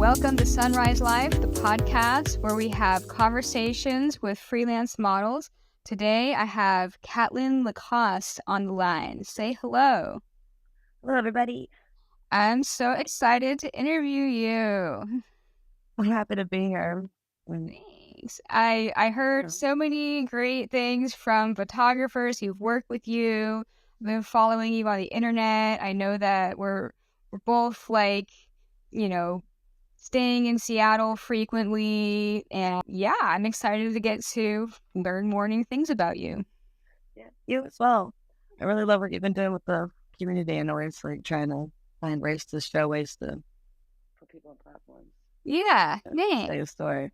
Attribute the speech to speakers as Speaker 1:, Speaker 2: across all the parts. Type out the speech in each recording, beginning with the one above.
Speaker 1: Welcome to Sunrise Life, the podcast where we have conversations with freelance models. Today I have Katlyn Lacoste on the line. Say hello.
Speaker 2: Hello, everybody.
Speaker 1: I'm so excited to interview you.
Speaker 2: I'm happy to be here.
Speaker 1: Thanks. I heard so many great things from photographers who've worked with you. I've been following you on the internet. I know that we're both staying in Seattle frequently. And yeah, I'm excited to get to learn more new things about you.
Speaker 2: Yeah, you as well. I really love what you've been doing with the community and always trying to find ways to show ways to put people on platforms.
Speaker 1: Yeah,
Speaker 2: Say a story.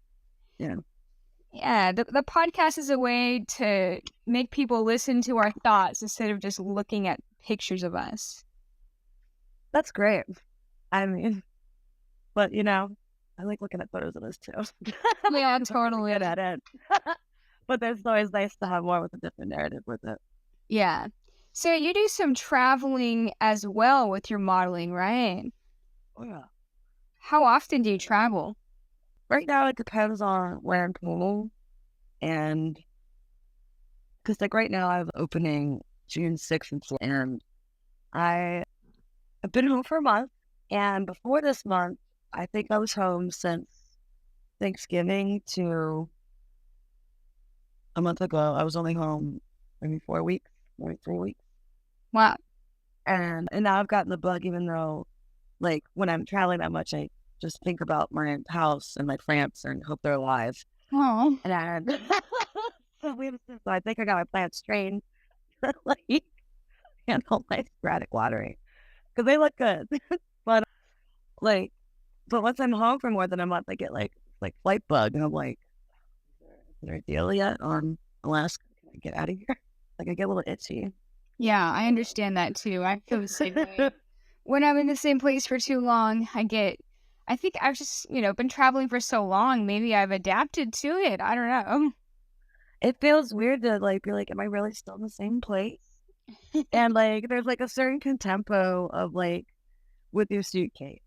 Speaker 1: Yeah, the podcast is a way to make people listen to our thoughts instead of just looking at pictures of us.
Speaker 2: That's great. I mean, but I like looking at photos of us too.
Speaker 1: Yeah, totally.
Speaker 2: Good at it. But it's always nice to have more with a different narrative with it.
Speaker 1: Yeah. So you do some traveling as well with your modeling, right?
Speaker 2: Oh, yeah.
Speaker 1: How often do you travel?
Speaker 2: Right now, it depends on where I'm going. And because right now I have opening June 6th and I've been home for a month. And before this month, I think I was home since Thanksgiving to a month ago. I was only home maybe 4 weeks, maybe 3 weeks.
Speaker 1: Wow.
Speaker 2: And now I've gotten the bug, even though when I'm traveling that much, I just think about my house and my plants and hope they're alive.
Speaker 1: Oh.
Speaker 2: And so I think I got my plants straight. Handle my sporadic watering because they look good. but once I'm home for more than a month, I get like flight bug, and I'm like, is there a deal yet on Alaska? Can I get out of here? I get a little itchy.
Speaker 1: Yeah, I understand that too. I feel the same way. When I'm in the same place for too long, I think I've just, been traveling for so long. Maybe I've adapted to it. I don't know.
Speaker 2: It feels weird to be like, am I really still in the same place? And there's a certain contempo of with your suitcase,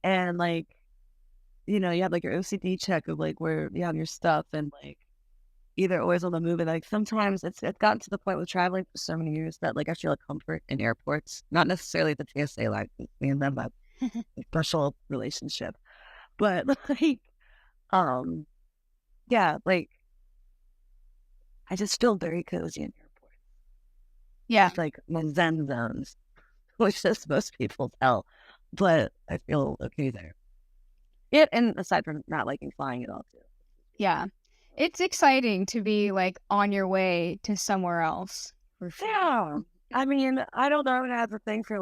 Speaker 2: and you have your OCD check of where you have your stuff, and either always on the move. And sometimes it's gotten to the point with traveling for so many years that I feel a comfort in airports, not necessarily the TSA me and them have a special relationship, but yeah, I just feel very cozy in airports.
Speaker 1: Yeah.
Speaker 2: It's my zen zones, which is most people's hell, but I feel okay there. Yeah, and aside from not liking flying at all too.
Speaker 1: Yeah. It's exciting to be on your way to somewhere else.
Speaker 2: For sure. Yeah. I mean, I don't know if it has a thing for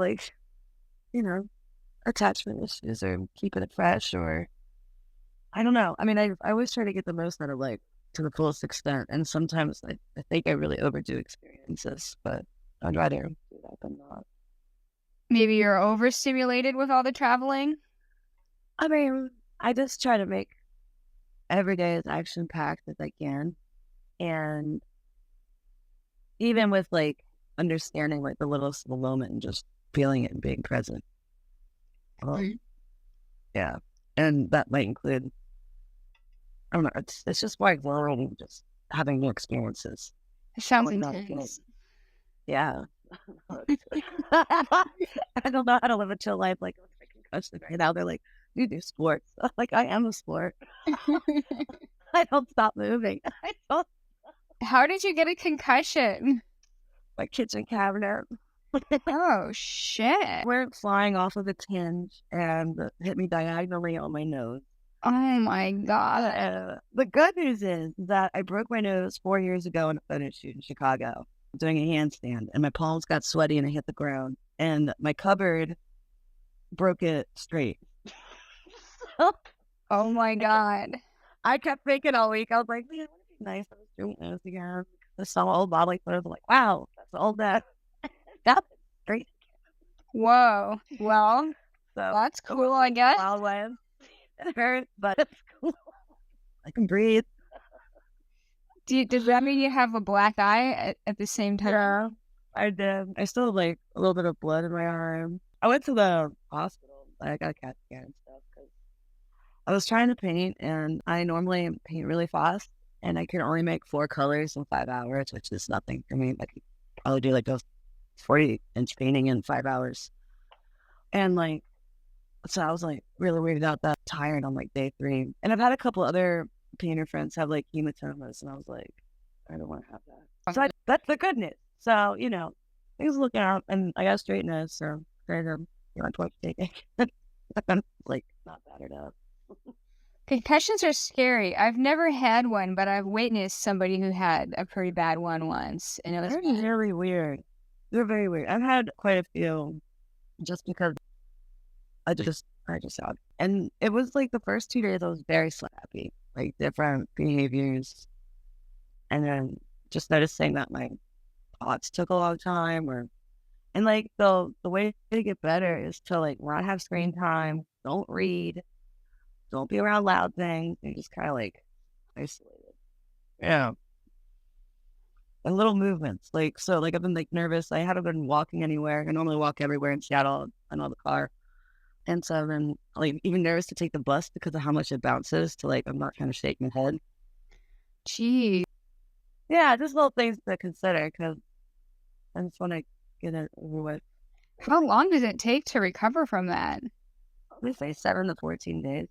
Speaker 2: attachment issues or keeping it fresh, or I don't know. I mean, I always try to get the most out of to the fullest extent, and sometimes I think I really overdo experiences, but I'd rather do that than not.
Speaker 1: Maybe you're overstimulated with all the traveling?
Speaker 2: I mean, I just try to make every day as action-packed as I can, and even with understanding the littlest of the moment and just feeling it and being present. Yeah, and that might include, I don't know, it's just learning, just having new experiences.
Speaker 1: It sounds intense.
Speaker 2: Yeah. I don't know how to live a chill life with my concussion right now. They're like, you do sports. I am a sport. I don't stop moving.
Speaker 1: How did you get a concussion?
Speaker 2: My kitchen cabinet.
Speaker 1: Oh, shit.
Speaker 2: Went flying off of its hinge and hit me diagonally on my nose.
Speaker 1: Oh, my God.
Speaker 2: The good news is that I broke my nose 4 years ago in a photo shoot in Chicago, doing a handstand, and my palms got sweaty and I hit the ground, and my cupboard broke it straight.
Speaker 1: Oh, my God.
Speaker 2: I kept thinking all week, I was like, man, it would be nice if I was doing this again. I saw old modeling photos, I'm like, wow, that's old that. That's great.
Speaker 1: Whoa. Well,
Speaker 2: so
Speaker 1: that's cool, I guess.
Speaker 2: Wild way. It hurts, but it's cool. I can breathe.
Speaker 1: Does that mean you have a black eye at the same time?
Speaker 2: Yeah, I did. I still have a little bit of blood in my arm. I went to the hospital. I got a CAT scan and stuff because I was trying to paint, and I normally paint really fast, and I can only make 4 colors in 5 hours, which is nothing for me. I could probably do like a 40-inch painting in 5 hours. And like, so I was like really weirded out that tired on like day 3. And I've had a couple other painter friends have like hematomas, and I was like, I don't want to have that. So that's the good news. So, you know, things looking out, and I got straightness, so they're twice taking. I'm like not battered up.
Speaker 1: Concussions are scary. I've never had one, but I've witnessed somebody who had a pretty bad one once, and it was
Speaker 2: They're very weird. They're very weird. I've had quite a few just because I just had. And it was like the first 2 days I was very slappy, like different behaviors. And then just noticing that my thoughts took a long time and like the way to get better is to like not have screen time, don't read, don't be around loud things, and just kinda like isolated. Yeah. And little movements. Like so like I've been like nervous. I haven't been walking anywhere. I normally walk everywhere in Seattle. I know the car. And so I've been like even nervous to take the bus because of how much it bounces to like I'm not trying to shake my head.
Speaker 1: gee.
Speaker 2: Yeah, just little things to consider because I just want to get it over with.
Speaker 1: How long does it take to recover from that?
Speaker 2: We say 7 to 14 days.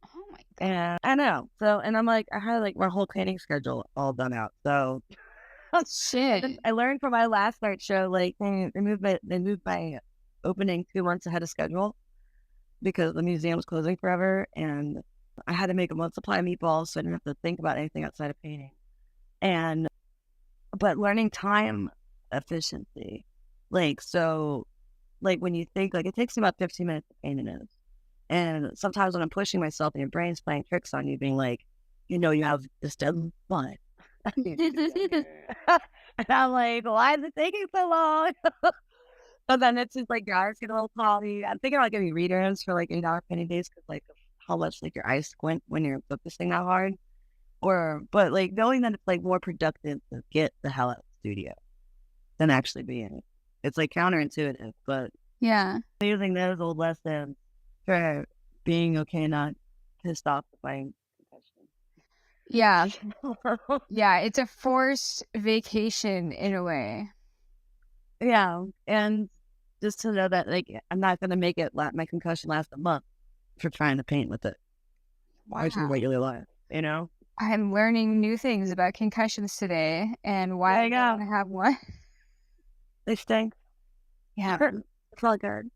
Speaker 1: Oh my god.
Speaker 2: And I know. So, and I'm like, I had like my whole painting schedule all done out. So
Speaker 1: Shit.
Speaker 2: I learned from my last art show, like they moved my opening 2 months ahead of schedule because the museum was closing forever. And I had to make a month supply of meatballs so I didn't have to think about anything outside of painting. And, but learning time efficiency, like, so like when you think like it takes me about 15 minutes to paint a nose. And sometimes when I'm pushing myself and your brain's playing tricks on you, being like, you know, you have this deadline. And I'm like, why is it taking so long? So then it's just like your eyes get a little cloudy. I'm thinking about getting readers for like 8-hour painting days because like of how much like your eyes squint when you're focusing that hard. But like knowing that it's like more productive to get the hell out of the studio than actually be in it. It's like counterintuitive, but
Speaker 1: Yeah.
Speaker 2: using those old lessons for being okay, not pissed off by
Speaker 1: Yeah.
Speaker 2: concussion.
Speaker 1: Yeah. It's a forced vacation in a way.
Speaker 2: Yeah, and just to know that like I'm not gonna make it my concussion last a month for trying to paint with it. Why should
Speaker 1: Wow.
Speaker 2: regular life? You know?
Speaker 1: I'm learning new things about concussions today and why I
Speaker 2: There you
Speaker 1: don't
Speaker 2: go.
Speaker 1: have one.
Speaker 2: They stink.
Speaker 1: Yeah.
Speaker 2: It's all good.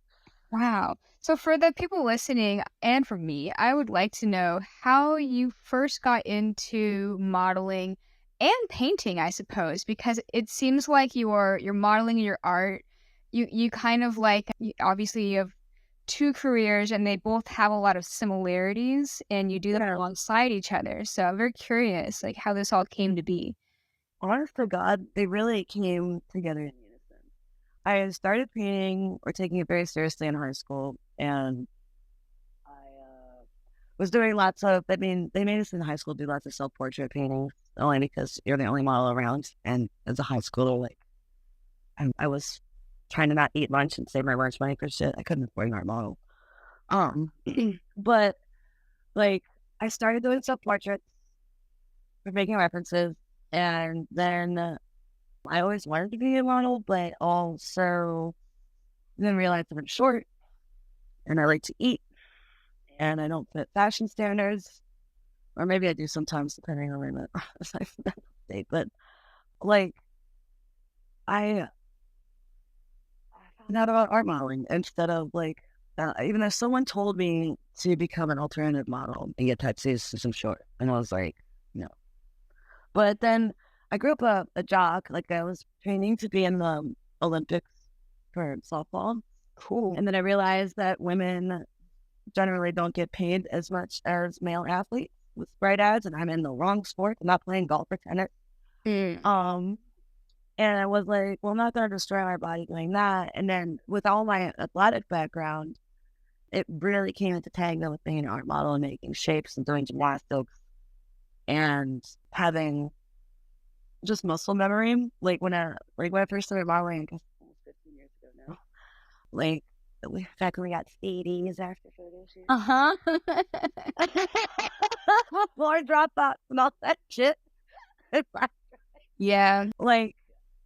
Speaker 1: Wow. So for the people listening and for me, I would like to know how you first got into modeling and painting, I suppose, because it seems like you're modeling your art. You kind of like obviously you have two careers and they both have a lot of similarities and you do them
Speaker 2: Yeah.
Speaker 1: alongside each other. So I'm very curious like how this all came to be.
Speaker 2: Honest to God, they really came together in unison. I started painting or taking it very seriously in high school, and I was doing lots of. I mean, they made us in high school do lots of self-portrait paintings, only because you're the only model around. And as a high schooler, like I was trying to not eat lunch and save my lunch money for shit. I couldn't afford an art model. But like I started doing self-portraits for making references, and then I always wanted to be a model, but also then realized I'm short and I like to eat and I don't fit fashion standards. Or maybe I do sometimes depending on where I'm at. But like I found out about art modeling instead of like even though someone told me to become an alternative model and get tattoos since I'm short. And I was like, no. But then I grew up a jock. Like I was training to be in the Olympics for softball.
Speaker 1: Cool.
Speaker 2: And then I realized that women generally don't get paid as much as male athletes with bright ads, and I'm in the wrong sport. I'm not playing golf or tennis. And I was like, well, I'm not going to destroy my body doing that. And then with all my athletic background, it really came into tango with being an art model and making shapes and doing gymnastics and having just muscle memory. Like when I first started modeling, I guess almost 15 years ago now, like back when we got CDs after photo shoots.
Speaker 1: Uh-huh.
Speaker 2: More Dropbox and all that shit.
Speaker 1: Yeah.
Speaker 2: Like,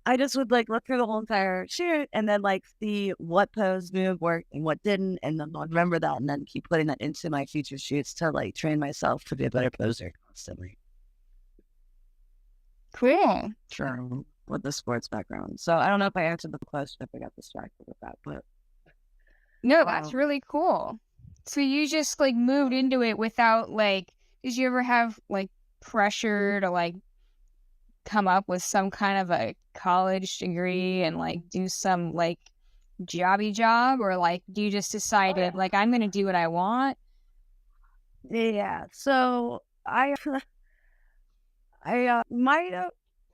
Speaker 2: I just would like look through the whole entire shoot and then like see what pose move worked and what didn't, and then I'll remember that and then keep putting that into my future shoots to like train myself to be a better poser constantly.
Speaker 1: Cool.
Speaker 2: Sure. With the sports background. So I don't know if I answered the question, if I got distracted with that, but
Speaker 1: No, that's really cool. So you just like moved into it without like, did you ever have like pressure to like come up with some kind of a college degree and like do some like jobby job, or like do you just decided like I'm gonna do what I want?
Speaker 2: yeah. So I might have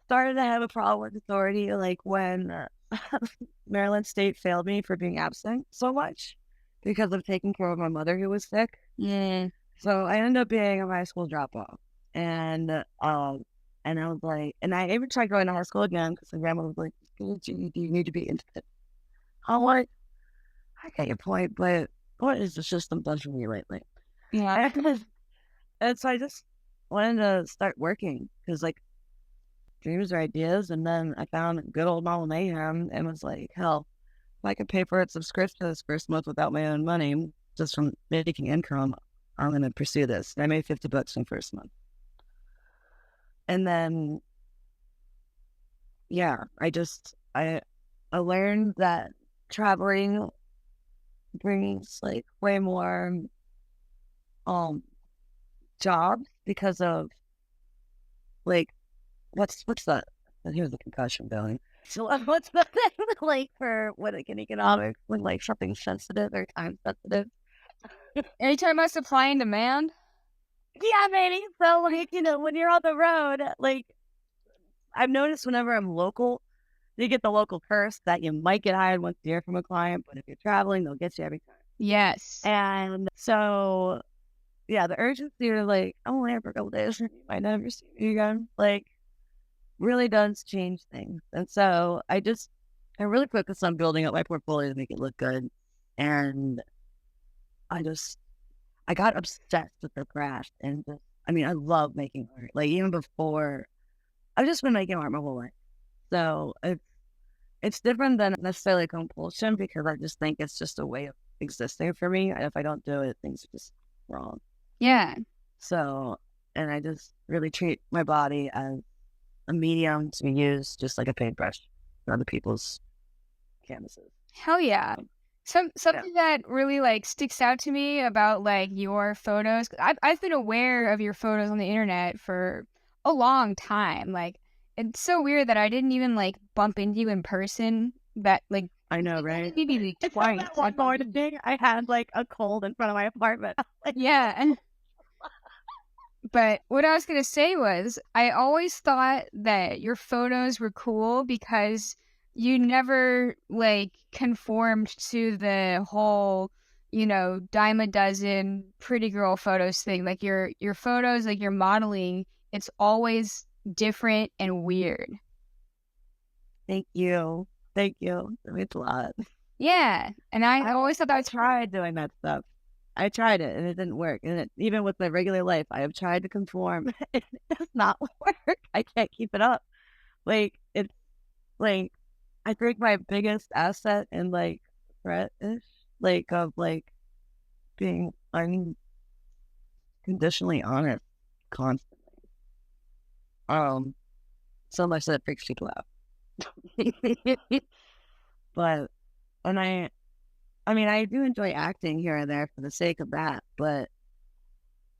Speaker 2: started to have a problem with authority like when Maryland State failed me for being absent so much because of taking care of my mother who was sick.
Speaker 1: Yeah.
Speaker 2: So I ended up being a high school dropout, and I was like, and I even tried going to high school again because my grandma was like, "Do you need to be into it?" I'm like, I get your point, but what is the system done for me lately?
Speaker 1: Yeah.
Speaker 2: And so I just wanted to start working because like dreams are ideas. And then I found good old Mama Mayhem and was like, hell, if I could pay for its subscription this first month without my own money, just from making income, I'm going to pursue this. And I made $50 in the first month. And then, yeah, I learned that traveling brings like way more jobs because of like what's the here's the concussion going. So what's the thing like for what like in economics when like something sensitive or time sensitive?
Speaker 1: Are you talking about supply and demand?
Speaker 2: Yeah, maybe. So like, when you're on the road, like I've noticed whenever I'm local, you get the local curse that you might get hired once a year from a client, but if you're traveling, they'll get you every time.
Speaker 1: Yes.
Speaker 2: And so yeah, the urgency to like, I'm only here for a couple days, you might never see me again. Like really does change things. And so I really focus on building up my portfolio to make it look good. And I got obsessed with the craft and I love making art. Like even before, I've just been making art my whole life. So it's different than necessarily compulsion because I just think it's just a way of existing for me. And if I don't do it, things are just wrong.
Speaker 1: Yeah.
Speaker 2: So, and I just really treat my body as a medium to be used just like a paintbrush for other people's canvases.
Speaker 1: Hell yeah. Something that really like sticks out to me about like your photos. I've been aware of your photos on the internet for a long time. Like it's so weird that I didn't even like bump into you in person. That like
Speaker 2: I know, right?
Speaker 1: maybe like twice.
Speaker 2: One morning, I had like a cold in front of my apartment.
Speaker 1: Yeah. But what I was gonna say was, I always thought that your photos were cool because you never like conformed to the whole, dime a dozen pretty girl photos thing. Like your photos, like your modeling, it's always different and weird.
Speaker 2: Thank you. Thank you. It means a lot.
Speaker 1: Yeah, and I always thought that was
Speaker 2: tried doing that stuff. I tried it and it didn't work. And even with my regular life, I have tried to conform. It does not work. I can't keep it up. Like it's like I think my biggest asset and like threat-ish, like of like being unconditionally honest constantly. So much that it freaks people out. But and I do enjoy acting here and there for the sake of that, but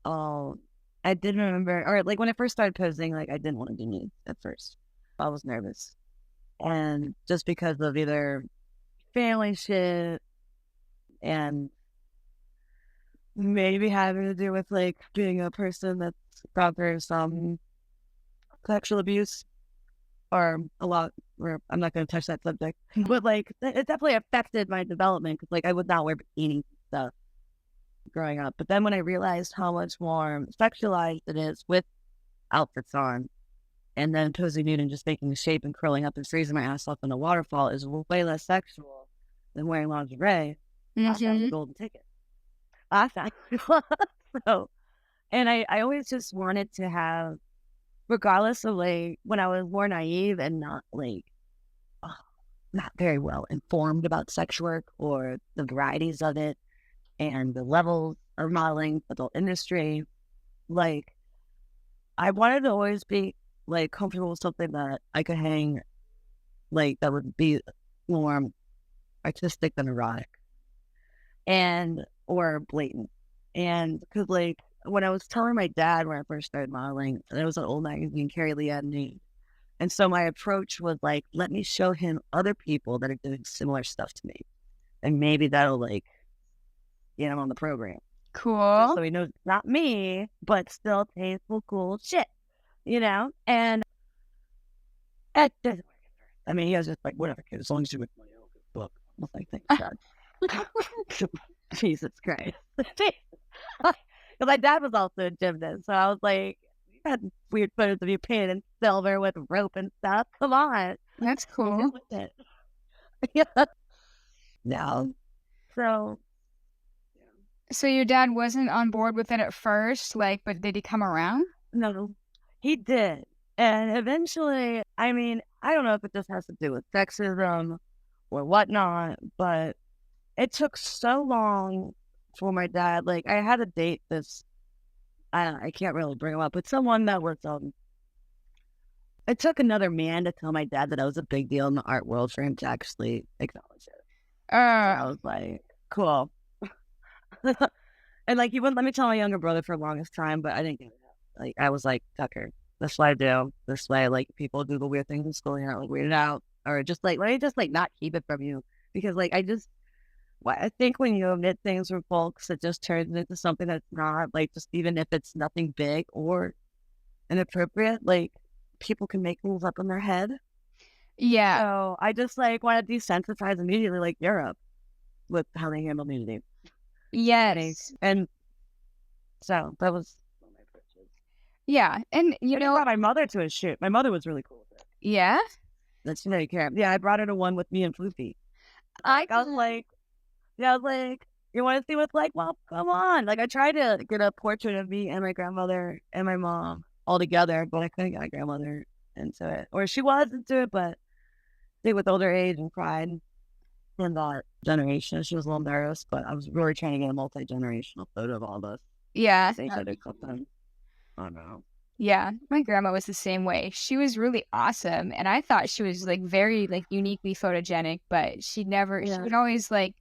Speaker 2: I did remember, or like when I first started posing, like I didn't want to do nude at first. I was nervous, and just because of either family shit and maybe having to do with like being a person that's gone through some sexual abuse or a lot. Or I'm not going to touch that subject, but like it definitely affected my development because like I would not wear bikinis and stuff growing up. But then when I realized how much more sexualized it is with outfits on, and then posing nude and just making a shape and curling up and freezing my ass off in a waterfall is way less sexual than wearing lingerie. I found the
Speaker 1: Mhm.
Speaker 2: golden ticket. I found so, and I always just wanted to have, regardless of like when I was more naive and not like uh, not very well informed about sex work or the varieties of it and the levels of modeling, adult industry. Like, I wanted to always be like comfortable with something that I could hang, like that would be more artistic than erotic and or blatant. And because like when I was telling my dad when I first started modeling, there was an old magazine, Carrie Lee had Nude. And so my approach was like, let me show him other people that are doing similar stuff to me. And maybe that'll like get him on the program. Just
Speaker 1: Cool.
Speaker 2: so he knows it's not me, but still tasteful, cool shit, you know? And it doesn't work at first. I mean, he was just like, whatever, kid, as long as you make money, I'll get the book. I was like, thanks, God. Jesus Christ. Because my dad was also a gymnast. So I was like, you had weird photos of you painted in silver with rope and stuff. Come on.
Speaker 1: That's
Speaker 2: Get
Speaker 1: cool.
Speaker 2: with it. Yeah. No. So,
Speaker 1: So your dad wasn't on board with it at first, like, but did he come around?
Speaker 2: no, he did. And eventually, I mean, I don't know if it just has to do with sexism or whatnot, but it took so long for my dad. Like, I had to date this, I can't really bring him up, but someone that was, it took another man to tell my dad that I was a big deal in the art world for him to actually acknowledge it. So I was like, cool. And like, he wouldn't let me tell my younger brother for the longest time, but I didn't get it. Like, I was like, Tucker, this is what I do. This way, like, people do the weird things in school, you're not like weirded out, or just like, let me just like not keep it from you. Because like, I think when you omit things from folks, it just turns into something that's not like, just even if it's nothing big or inappropriate, like people can make things up in their head.
Speaker 1: Yeah.
Speaker 2: So I just like want to desensitize immediately, like Europe, with how they handle nudity.
Speaker 1: Yes.
Speaker 2: And so that was one of my approaches.
Speaker 1: Yeah. And you
Speaker 2: And I
Speaker 1: know,
Speaker 2: brought my mother to a shoot. My mother was really cool with it.
Speaker 1: yeah.
Speaker 2: That's really care. Yeah, I brought her to one with me and Floofy.
Speaker 1: I
Speaker 2: I was like, yeah, I was like, you want to see what's like? Well, come on. Like, I tried to get a portrait of me and my grandmother and my mom all together, but I couldn't get my grandmother into it. Or she was into it, but they with older age and pride in that generation. She was a little nervous, but I was really trying to get a multi-generational photo of all of us.
Speaker 1: yeah.
Speaker 2: They had a couple. I don't know.
Speaker 1: Yeah, my grandma was the same way. She was really awesome, and I thought she was, like, very, like, uniquely photogenic, but she
Speaker 2: Yeah.
Speaker 1: would always, like,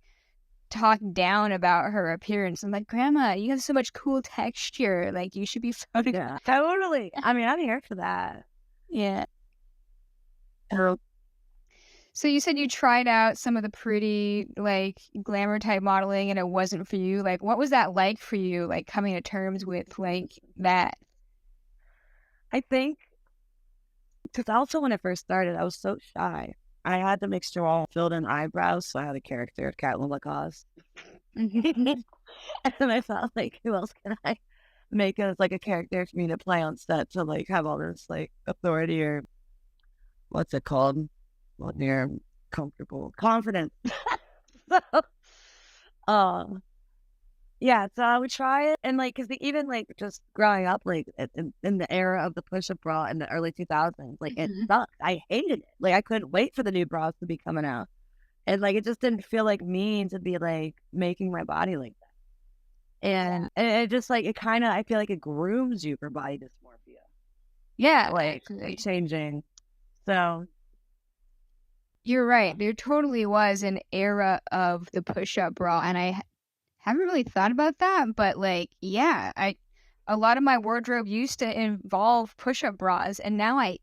Speaker 1: talk down about her appearance. I'm like, "Grandma, you have so much cool texture, like, you should be
Speaker 2: Yeah, totally. I mean, I'm here for that.
Speaker 1: Yeah.
Speaker 2: So,
Speaker 1: So you said you tried out some of the pretty, like, glamour type modeling and it wasn't for you. Like, what was that like for you, like, coming to terms with, like, that?
Speaker 2: I think, because also when I first started, I was so shy. I had to make sure all filled in eyebrows, so I had a character of Katlyn Lacoste.
Speaker 1: Mhm.
Speaker 2: And then I thought, like, who else can I make as like a character for me to play on set to like have all this like authority or what's it called? When you're comfortable, confident. So, uh, yeah, so I would try it, and like, cause even like just growing up, like in the era of the push-up bra in the early 2000s, like it
Speaker 1: Mhm.
Speaker 2: sucked. I hated it. Like I couldn't wait for the new bras to be coming out, and like it just didn't feel like me to be like making my body like that. And it just like it kind of, I feel like it grooms you for body dysmorphia,
Speaker 1: Yeah,
Speaker 2: like
Speaker 1: actually.
Speaker 2: changing. So
Speaker 1: You're right. There totally was an era of the push-up bra, and haven't really thought about that, but, like, yeah, a lot of my wardrobe used to involve push-up bras, and now I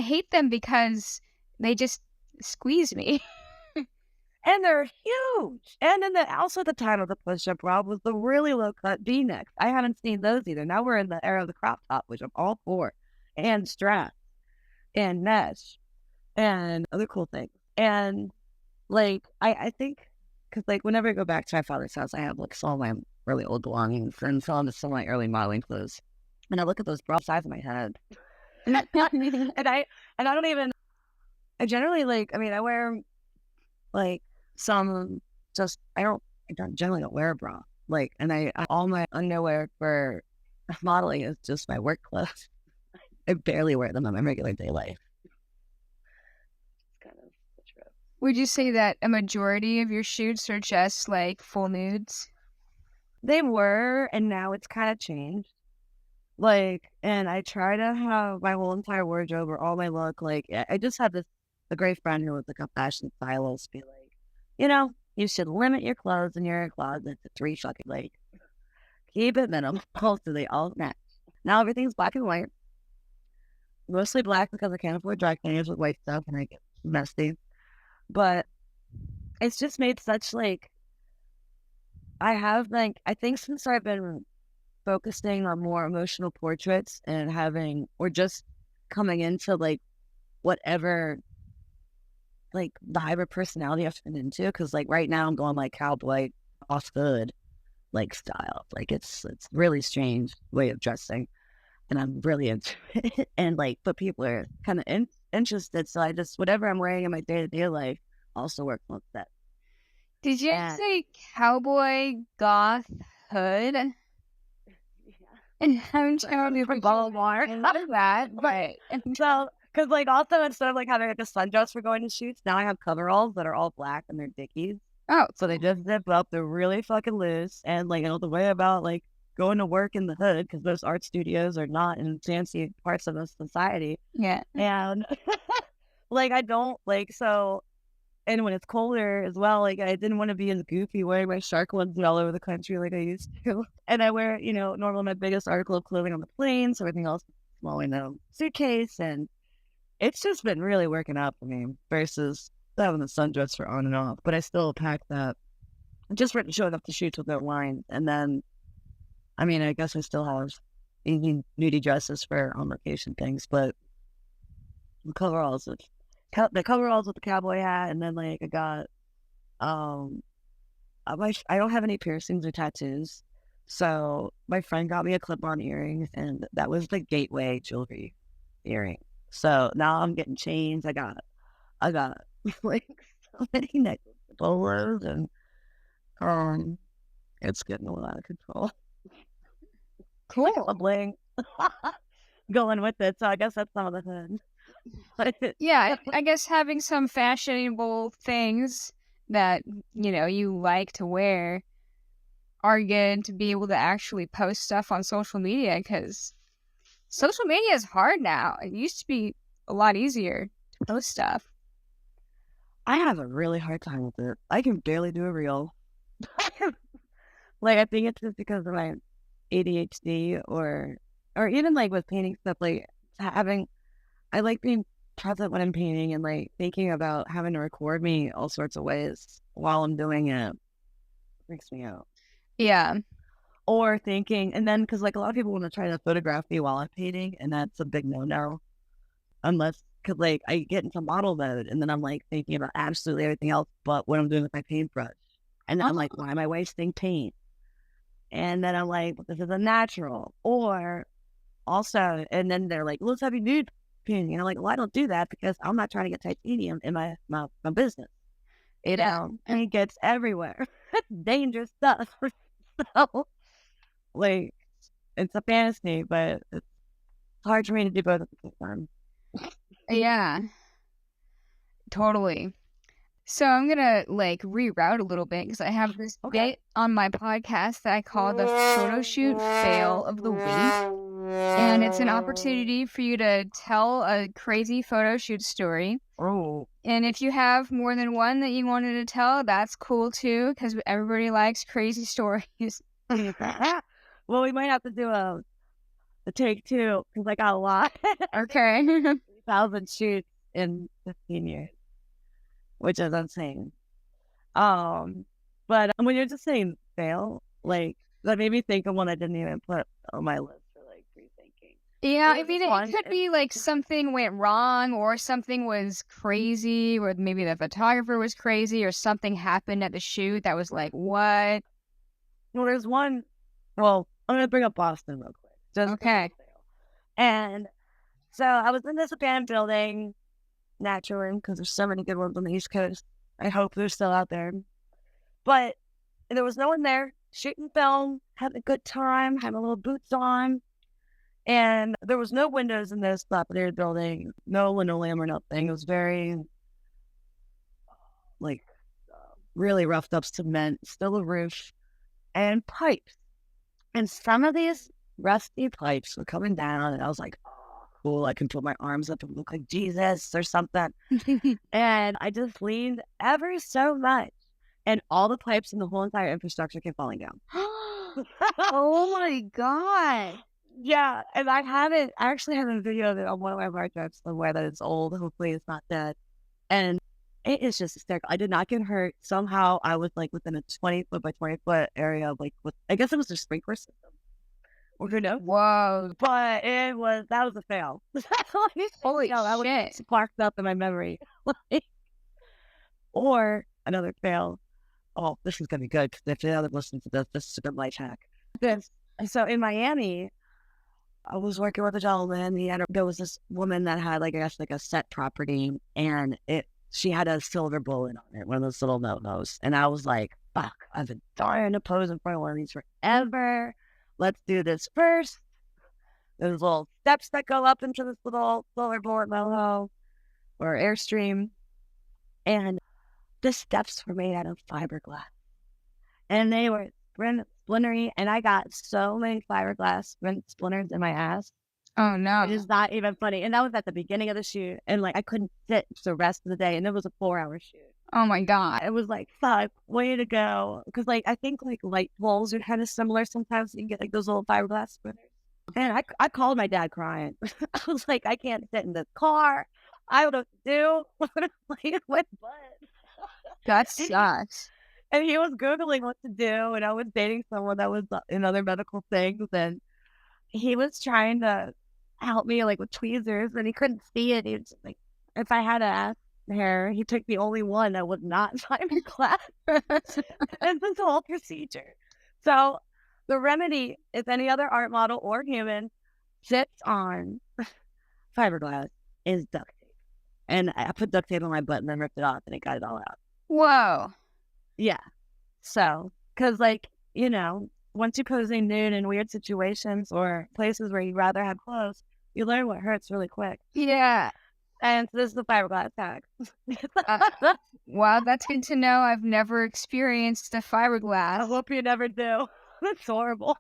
Speaker 1: hate them because they just squeeze me.
Speaker 2: and they're huge. And then also at the time of the push-up bra was the really low cut V-necks. I haven't seen those either. Now we're in the era of the crop top, which I'm all for, and strap and mesh and other cool things. And like I think because like whenever I go back to my father's house, I have like some of my really old belongings and some of my early modeling clothes. And I look at those bra size of my head. and I don't even I generally like I mean I wear like some just I don't generally don't wear a bra. Like, and all my underwear for modeling is just my work clothes. I barely wear them in my regular day life. It's kind of the trip.
Speaker 1: Would you say that a majority of your shoots are just like full nudes?
Speaker 2: They were, and now it's kind of changed. Like, and I try to have my whole entire wardrobe or all my look. Like, I just had a great friend who was like a fashion stylist be like, you should limit your clothes in your closet to 3 fucking, like, keep it minimal so they all match. Now everything's black and white. Mostly black because I can't afford dry cleaners with white stuff and I get messy. But it's just made such, like, I think since I've been focusing on more emotional portraits and or just coming into, like, whatever, like, the hybrid personality I've turned into. Because, like, right now I'm going, like, cowboy off hood, like, style. Like, it's really strange way of dressing. And I'm really into it. And, like, but people are kind of interested. So I just, whatever I'm wearing in my day-to-day life also works on that.
Speaker 1: Did you say cowboy goth hood?
Speaker 2: Yeah.
Speaker 1: And I'm trying to be ball more. I love that, but
Speaker 2: So, because, like, also instead of, like, having, like, a sundress for going to shoots, now I have coveralls that are all black and they're Dickies.
Speaker 1: oh,
Speaker 2: So they just zip up. They're really fucking loose. And, like, the way about, like, going to work in the hood, because most art studios are not in fancy parts of the society.
Speaker 1: yeah.
Speaker 2: And, like, I don't, like, so, and when it's colder as well, like, I didn't want to be as goofy wearing my shark onesie all over the country like I used to. And I wear, normally my biggest article of clothing on the plane, so everything else is small in a suitcase. And it's just been really working out for me versus having the sundress for on and off. But I still pack that just for showing up to shoots with no lines. And then, I mean, I guess I still have easy nudie dresses for on location things, but the coveralls with the cowboy hat, and then, like, I got I don't have any piercings or tattoos, so my friend got me a clip-on earrings, and that was the gateway jewelry earring. So now I'm getting chains. I got like so many necklaces, bolos, and it's getting a lot out of control.
Speaker 1: Cool.
Speaker 2: Bling going with it. So I guess that's some of the things.
Speaker 1: Yeah, I guess having some fashionable things that, you like to wear are good to be able to actually post stuff on social media, because social media is hard now. It used to be a lot easier to post stuff.
Speaker 2: I have a really hard time with it. I can barely do a reel. Like, I think it's just because of my ADHD or even, like, with painting stuff, like, I like being present when I'm painting and, like, thinking about having to record me all sorts of ways while I'm doing it freaks me out.
Speaker 1: Yeah.
Speaker 2: Or thinking, and then, because, like, a lot of people want to try to photograph me while I'm painting, and that's a big no-no. Because, like, I get into model mode, and then I'm, like, thinking about absolutely everything else but what I'm doing with my paintbrush. And then I'm like, why am I wasting paint? And then I'm like, this is a natural. Or also, and then they're like, let's have you nude painting. And I'm like, well, I don't do that because I'm not trying to get titanium in my business. And it gets everywhere. It's dangerous stuff. So, like, it's a fantasy, but it's hard for me to do both at the same time.
Speaker 1: Yeah. Totally. So I'm going to, like, reroute a little bit because I have this bit on my podcast that I call the photo shoot fail of the week. And it's an opportunity for you to tell a crazy photo shoot story.
Speaker 2: Oh.
Speaker 1: And if you have more than one that you wanted to tell, that's cool too, because everybody likes crazy stories.
Speaker 2: Well, we might have to do a take 2 because I got a lot.
Speaker 1: Okay.
Speaker 2: 1,000 shoots in 15 years, which is insane. But when you're just saying fail, like, that made me think of one I didn't even put on my list for, like, rethinking.
Speaker 1: Yeah, I mean, it could be like something went wrong or something was crazy, or maybe the photographer was crazy, or something happened at the shoot that was like, what?
Speaker 2: Well, there's one. Well, I'm going to bring up Boston real quick.
Speaker 1: Okay.
Speaker 2: And so I was in this abandoned building, naturally, because there's so many good ones on the East Coast. I hope they're still out there. But and there was no one there, shooting film, having a good time, having a little boots on. And there was no windows in this dilapidated building, no linoleum or nothing. It was very, like, really roughed up cement, still a roof, and pipes. And some of these rusty pipes were coming down, and I was like, oh, cool, I can put my arms up and look like Jesus or something. And I just leaned ever so much, and all the pipes in the whole entire infrastructure came falling down.
Speaker 1: Oh my God.
Speaker 2: Yeah, and I actually have a video of it on one of my hard drives somewhere that it's old. Hopefully it's not dead. And it is just hysterical. I did not get hurt. Somehow I was like within a 20-foot by 20-foot area of like, I guess it was a sprinkler system. Or who knows?
Speaker 1: Whoa.
Speaker 2: But that was a fail.
Speaker 1: Holy
Speaker 2: that
Speaker 1: shit.
Speaker 2: was sparked up in my memory. Or another fail. Oh, this is going to be good because if the other listening to this is a good life hack. So in Miami, I was working with a gentleman. There was this woman that had like, I guess, like a set property, and she had a silver bullet on it, one of those little no-nos. And I was like, fuck, I've been dying to pose in front of one of these forever. Let's do this first. There's little steps that go up into this little silver bullet no-no or Airstream. And the steps were made out of fiberglass. And they were splintery, and I got so many fiberglass splinters in my ass.
Speaker 1: Oh no.
Speaker 2: It is not even funny. And that was at the beginning of the shoot, and like I couldn't sit the rest of the day, and it was a 4-hour shoot.
Speaker 1: Oh my God.
Speaker 2: It was like, fuck, way to go. Because like I think like light poles are kind of similar sometimes. You can get like those little fiberglass splinters. And I called my dad crying. I was like, I can't sit in this car. I don't know what to do. Like, what butt?
Speaker 1: That sucks.
Speaker 2: And he was Googling what to do, and I was dating someone that was in other medical things, and he was trying to help me like with tweezers, and he couldn't see it. He was like, if I had ass hair, he took the only one that was not fiberglass. And this whole procedure. So the remedy, if any other art model or human sits on fiberglass, is duct tape. And I put duct tape on my butt and then ripped it off, and it got it all out.
Speaker 1: Whoa.
Speaker 2: Yeah. So, because like, you know, once you're posing nude in weird situations or places where you'd rather have clothes, you learn what hurts really quick.
Speaker 1: Yeah.
Speaker 2: And so this is the fiberglass hack.
Speaker 1: Wow, that's good to know. I've never experienced a
Speaker 2: I
Speaker 1: fiberglass.
Speaker 2: hope you never do. That's horrible.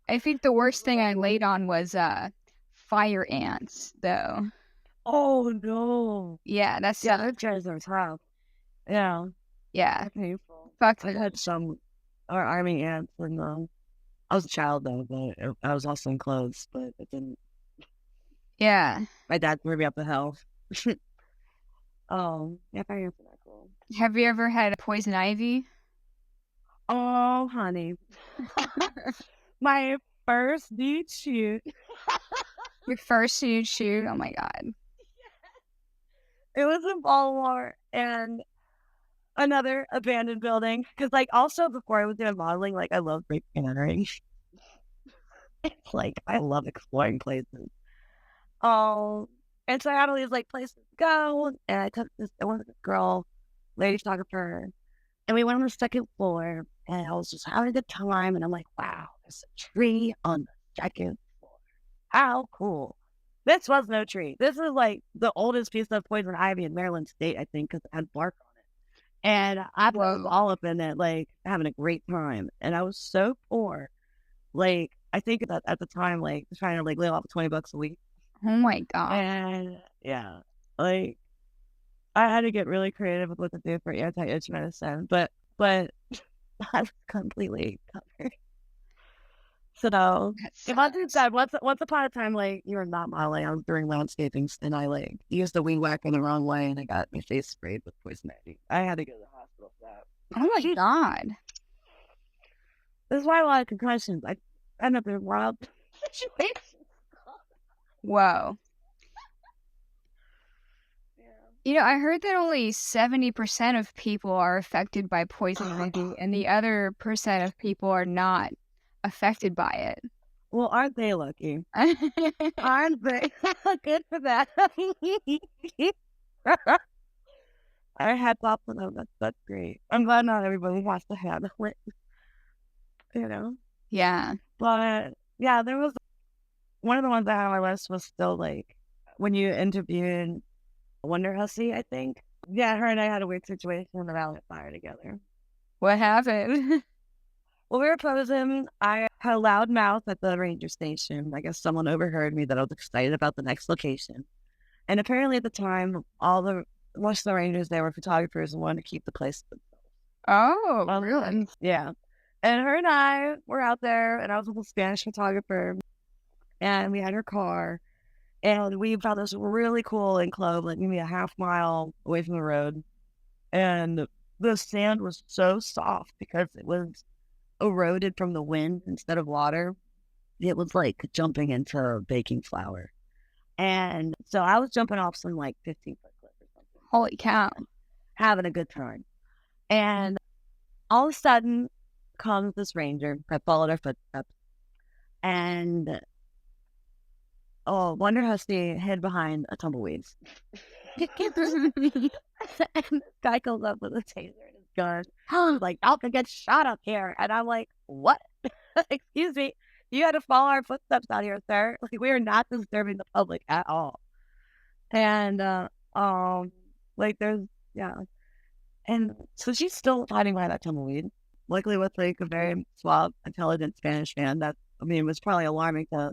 Speaker 1: I think the worst thing I laid on was fire ants, though.
Speaker 2: Oh no.
Speaker 1: Yeah, that's
Speaker 2: Those guys are tough. Yeah.
Speaker 1: yeah.
Speaker 2: Painful.
Speaker 1: Fuck.
Speaker 2: I had some army ants, and I was a child though, but I was also in clothes, but it didn't.
Speaker 1: Yeah.
Speaker 2: My dad threw me up the hill. Yeah, fire ants are not cool.
Speaker 1: Have you ever had poison ivy?
Speaker 2: Oh, honey. My first nude shoot.
Speaker 1: Your first nude shoot? Oh my God.
Speaker 2: It was in Baltimore and another abandoned building. Because, like, also before I was doing modeling, like, I love breaking and entering. It's like, I love exploring places. And so I had all these, like, places to go. And I went with this girl, lady photographer. And we went on the second floor. And I was just having a good time. And I'm like, wow, there's a tree on the second floor. How cool. This was no tree. This is like the oldest piece of poison ivy in Maryland State, I think, because it had bark on it. And I was all up in it, like, having a great time. And I was so poor. Like, I think that at the time, like, trying to, like, live off $20 a week.
Speaker 1: Oh my God.
Speaker 2: And, yeah, like, I had to get really creative with what to do for anti-itch medicine. But I was completely covered. So, if I did that, once upon a time, like, you were not modeling, I was doing landscaping, and I, like, used the weed whacker the wrong way, and I got my face sprayed with poison ivy. I had to go to the hospital for that.
Speaker 1: Oh my God.
Speaker 2: This is why a lot of concussions. I end up in wild situations.
Speaker 1: Whoa.
Speaker 2: Yeah.
Speaker 1: You know, I heard that only 70% of people are affected by poison ivy, and the other percent of people are not affected by it.
Speaker 2: Well, aren't they lucky? Aren't they? Good for that. I had thoughts on them. That's great. I'm glad not everybody has to have it, you know.
Speaker 1: Yeah.
Speaker 2: But yeah, there was one of the ones I had on my list was still like when you interviewed Wonder Hussy, I think. Yeah, her and I had a weird situation in the Valley of Fire together.
Speaker 1: What happened?
Speaker 2: Well, we were posing. I had a loud mouth at the ranger station. I guess someone overheard me that I was excited about the next location. And apparently at the time, most of the rangers there were photographers and wanted to keep the place to
Speaker 1: Oh,
Speaker 2: themselves.
Speaker 1: really?
Speaker 2: Yeah. And her and I were out there, and I was with a Spanish photographer, and we had her car, and we found this really cool enclave, like maybe a half mile away from the road. And the sand was so soft because it was eroded from the wind instead of water. It was like jumping into baking flour. And so I was jumping off some like 15-foot cliff or something,
Speaker 1: Holy cow.
Speaker 2: having a good time. And all of a sudden comes this ranger that followed our footsteps. And Wonder Husky hid behind a tumbleweed. And this guy comes up with a taser and his gun. Like, y'all can get shot up here. And I'm like, what? Excuse me. You had to follow our footsteps out here, sir. Like, we are not disturbing the public at all. And, like, yeah. And so she's still hiding behind that tumbleweed. Luckily, with like a very suave, intelligent Spanish man, it was probably alarming to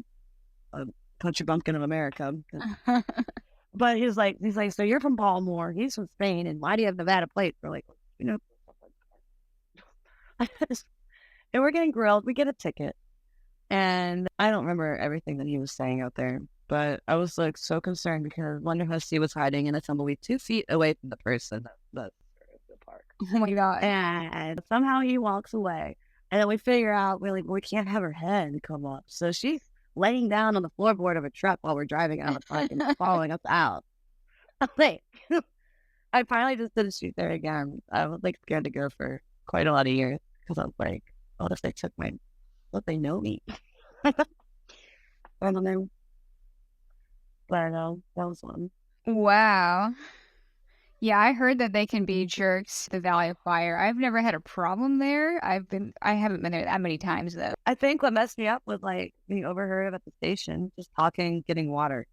Speaker 2: a country bumpkin of America. But he's like, so you're from Baltimore. He's from Spain, and why do you have Nevada plates? We're like, and we're getting grilled. We get a ticket, and I don't remember everything that he was saying out there, but I was like so concerned because Wonder Husky was hiding in a tumbleweed 2 feet away from the person that the park.
Speaker 1: Oh my God.
Speaker 2: And somehow he walks away, and then we figure out we can't have her head come up, so she's laying down on the floorboard of a truck while we're driving out of the park and following us out. Like, I finally just didn't shoot there again. I was like scared to go for quite a lot of years because I was like, what if they took what they know me? I don't know. But that was one.
Speaker 1: Wow. Yeah, I heard that they can be jerks, the Valley of Fire. I've never had a problem there. I haven't been there that many times though.
Speaker 2: I think what messed me up was like being overheard at the station, just talking, getting water.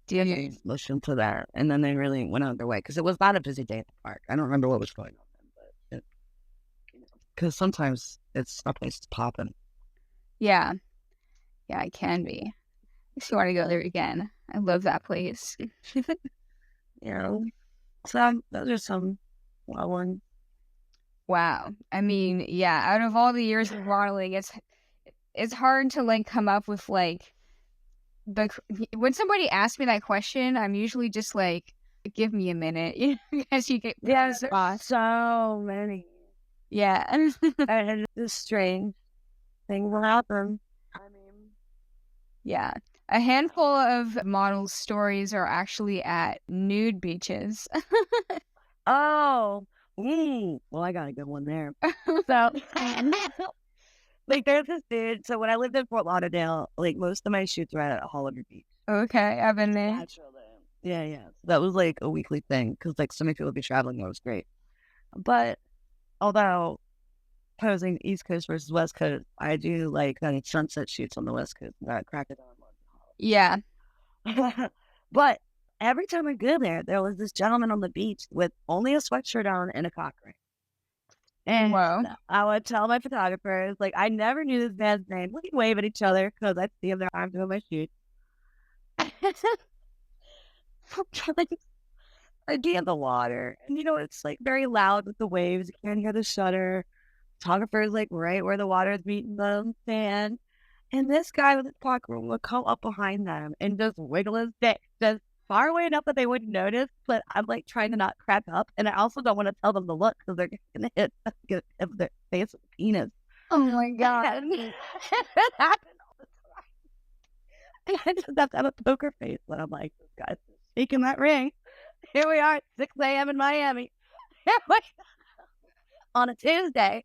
Speaker 1: Yeah.
Speaker 2: Listened to that, and then they really went out their way because it was not a busy day at the park. I don't remember what was going on then, but because sometimes it's a place to pop in.
Speaker 1: Yeah, it can be. I just want to go there again. I love that place.
Speaker 2: So those are some wild ones.
Speaker 1: Wow. I mean, yeah, out of all the years of modeling, it's hard to like come up with like when somebody asks me that question, I'm usually just like, give me a minute, because you get
Speaker 2: there's so many.
Speaker 1: Yeah.
Speaker 2: And this strange thing will happen. I mean,
Speaker 1: yeah. A handful of model stories are actually at nude beaches.
Speaker 2: Oh, well, I got a good one there. So, like, there's this dude. So when I lived in Fort Lauderdale, like most of my shoots were at Hollywood Beach.
Speaker 1: Okay, I've been there.
Speaker 2: Yeah. So that was like a weekly thing because like so many people would be traveling. That was great. But although posing East Coast versus West Coast, I do like sunset shoots on the West Coast. Crack it on.
Speaker 1: Yeah.
Speaker 2: But every time I go there was this gentleman on the beach with only a sweatshirt on and a cock ring. And I would tell my photographers, like, I never knew this man's name. We can wave at each other because I'd see him there. I'm doing my shoot. I'd be in the water. And, it's, like, very loud with the waves. You can't hear the shutter. Photographer's, like, right where the water is meeting the sand. And this guy with his cock ring would come up behind them and just wiggle his dick just far away enough that they wouldn't notice, but I'm like trying to not crack up, and I also don't want to tell them to look because they're gonna hit their face with a penis.
Speaker 1: Oh my God!
Speaker 2: It happened all the time. I just have to have a poker face when I'm like, this guy's shaking that ring. Here we are, 6 a.m. in Miami. On a Tuesday.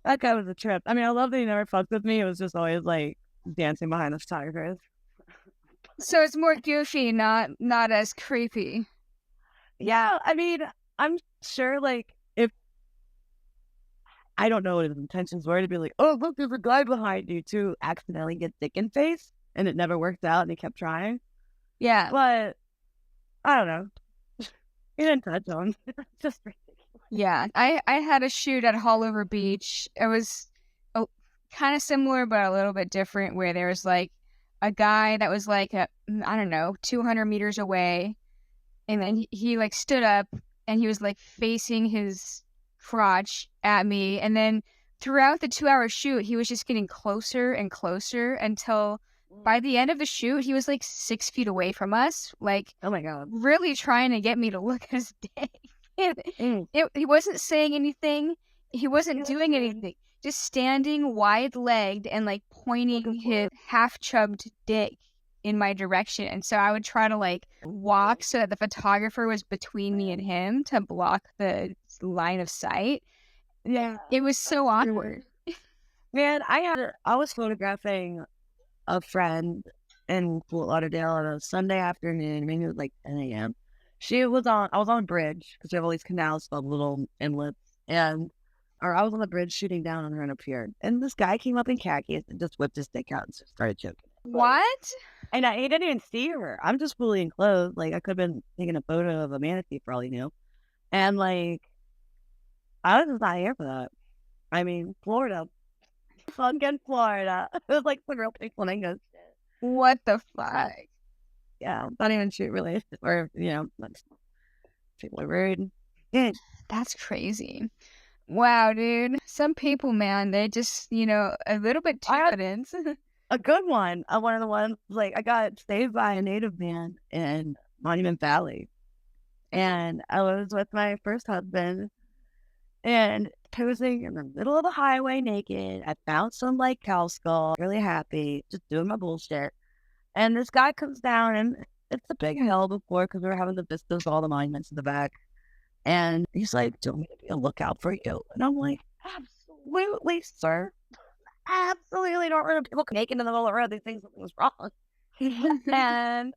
Speaker 2: That guy was a trip. I mean, I love that he never fucked with me. It was just always like dancing behind the photographers.
Speaker 1: So it's more goofy, not as creepy.
Speaker 2: Yeah, I mean, I'm sure, like, if I don't know what his intentions were to be like, oh, look, there's a guy behind you to accidentally get dick in face, and it never worked out, and he kept trying.
Speaker 1: Yeah.
Speaker 2: But I don't know. He didn't touch on. Just ridiculous.
Speaker 1: Yeah. I had a shoot at Hollover Beach. It was kind of similar, but a little bit different, where there was like a guy that was like, I don't know, 200 meters away. And then he like stood up and he was like facing his crotch at me. And then throughout the 2-hour shoot, he was just getting closer and closer until by the end of the shoot, he was like 6 feet away from us, like
Speaker 2: Oh my God.
Speaker 1: really trying to get me to look at his dick. He wasn't saying anything. He wasn't doing anything. Just standing wide-legged and like pointing his half-chubbed dick in my direction. And so I would try to like walk so that the photographer was between me and him to block the line of sight.
Speaker 2: Yeah.
Speaker 1: It was so awkward.
Speaker 2: Man, I was photographing a friend in Fort Lauderdale on a Sunday afternoon. Maybe it was like 10 a.m. I was on a bridge because we have all these canals filled with little inlets. Or I was on the bridge shooting down on her in a pier. And this guy came up in khakis and just whipped his dick out and just started choking.
Speaker 1: What?
Speaker 2: And he didn't even see her. I'm just fully enclosed. Like, I could have been taking a photo of a manatee for all he knew. And, like, I was just not here for that. I mean, Florida. Fucking Florida. It was like the real big flamingo shit.
Speaker 1: What the fuck?
Speaker 2: Yeah, not even shoot related. Or, people are rude. Yeah.
Speaker 1: That's crazy. Wow, dude. Some people, man, they just, a little bit too evidence.
Speaker 2: A good one. One of the ones, like, I got saved by a native man in Monument Valley. And I was with my first husband and posing in the middle of the highway naked. I found some, like, cow skull, really happy, just doing my bullshit. And this guy comes down, and it's a big hill before because we were having the vistas of all the monuments in the back. And he's like, do you want me to be a lookout for you? And I'm like, absolutely, sir. Absolutely don't run people naked in the middle of the road. They think something was wrong. And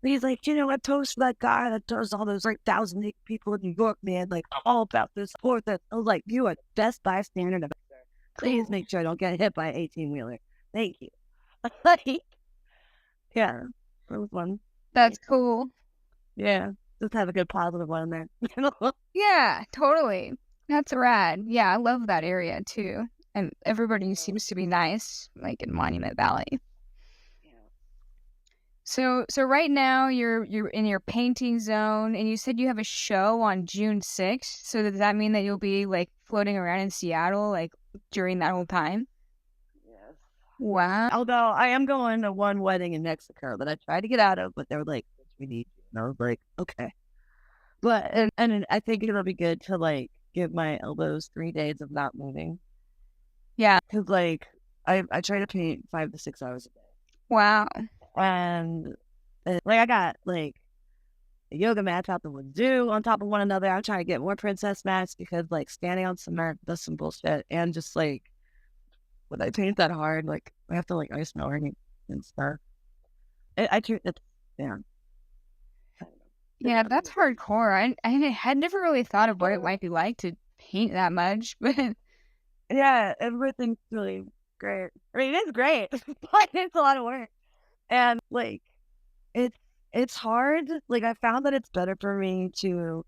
Speaker 2: he's like, I toast for that guy that does all those like 1,000 people in New York, man. Like, I'm all about this, support this. I was like, you are the best bystander ever, sir. Please make sure I don't get hit by an 18-wheeler. Thank you. Like, yeah, that was one.
Speaker 1: That's cool.
Speaker 2: Yeah, just have a good positive one there.
Speaker 1: Yeah, totally. That's rad. Yeah, I love that area too. And everybody seems to be nice, like in Monument Valley. So right now you're in your painting zone, and you said you have a show on June 6th. So does that mean that you'll be like floating around in Seattle like during that whole time?
Speaker 2: Yes.
Speaker 1: Wow.
Speaker 2: Although I am going to one wedding in Mexico that I tried to get out of, but they were like, we need you. And I was like, okay. But and I think it'll be good to like give my elbows 3 days of not moving.
Speaker 1: Yeah.
Speaker 2: Because like I try to paint 5 to 6 hours a day.
Speaker 1: Wow.
Speaker 2: And like I got like yoga mats out the wazoo on top of one another. I'm trying to get more princess mats because like standing on cement does some bullshit. And just like when I paint that hard, like I have to like ice my organ and stuff. Yeah.
Speaker 1: Yeah, that's hardcore. I had never really thought of what it might be like to paint that much, but
Speaker 2: yeah, everything's really great. I mean, it's great, but it's a lot of work. And like, it's hard. Like, I found that it's better for me to,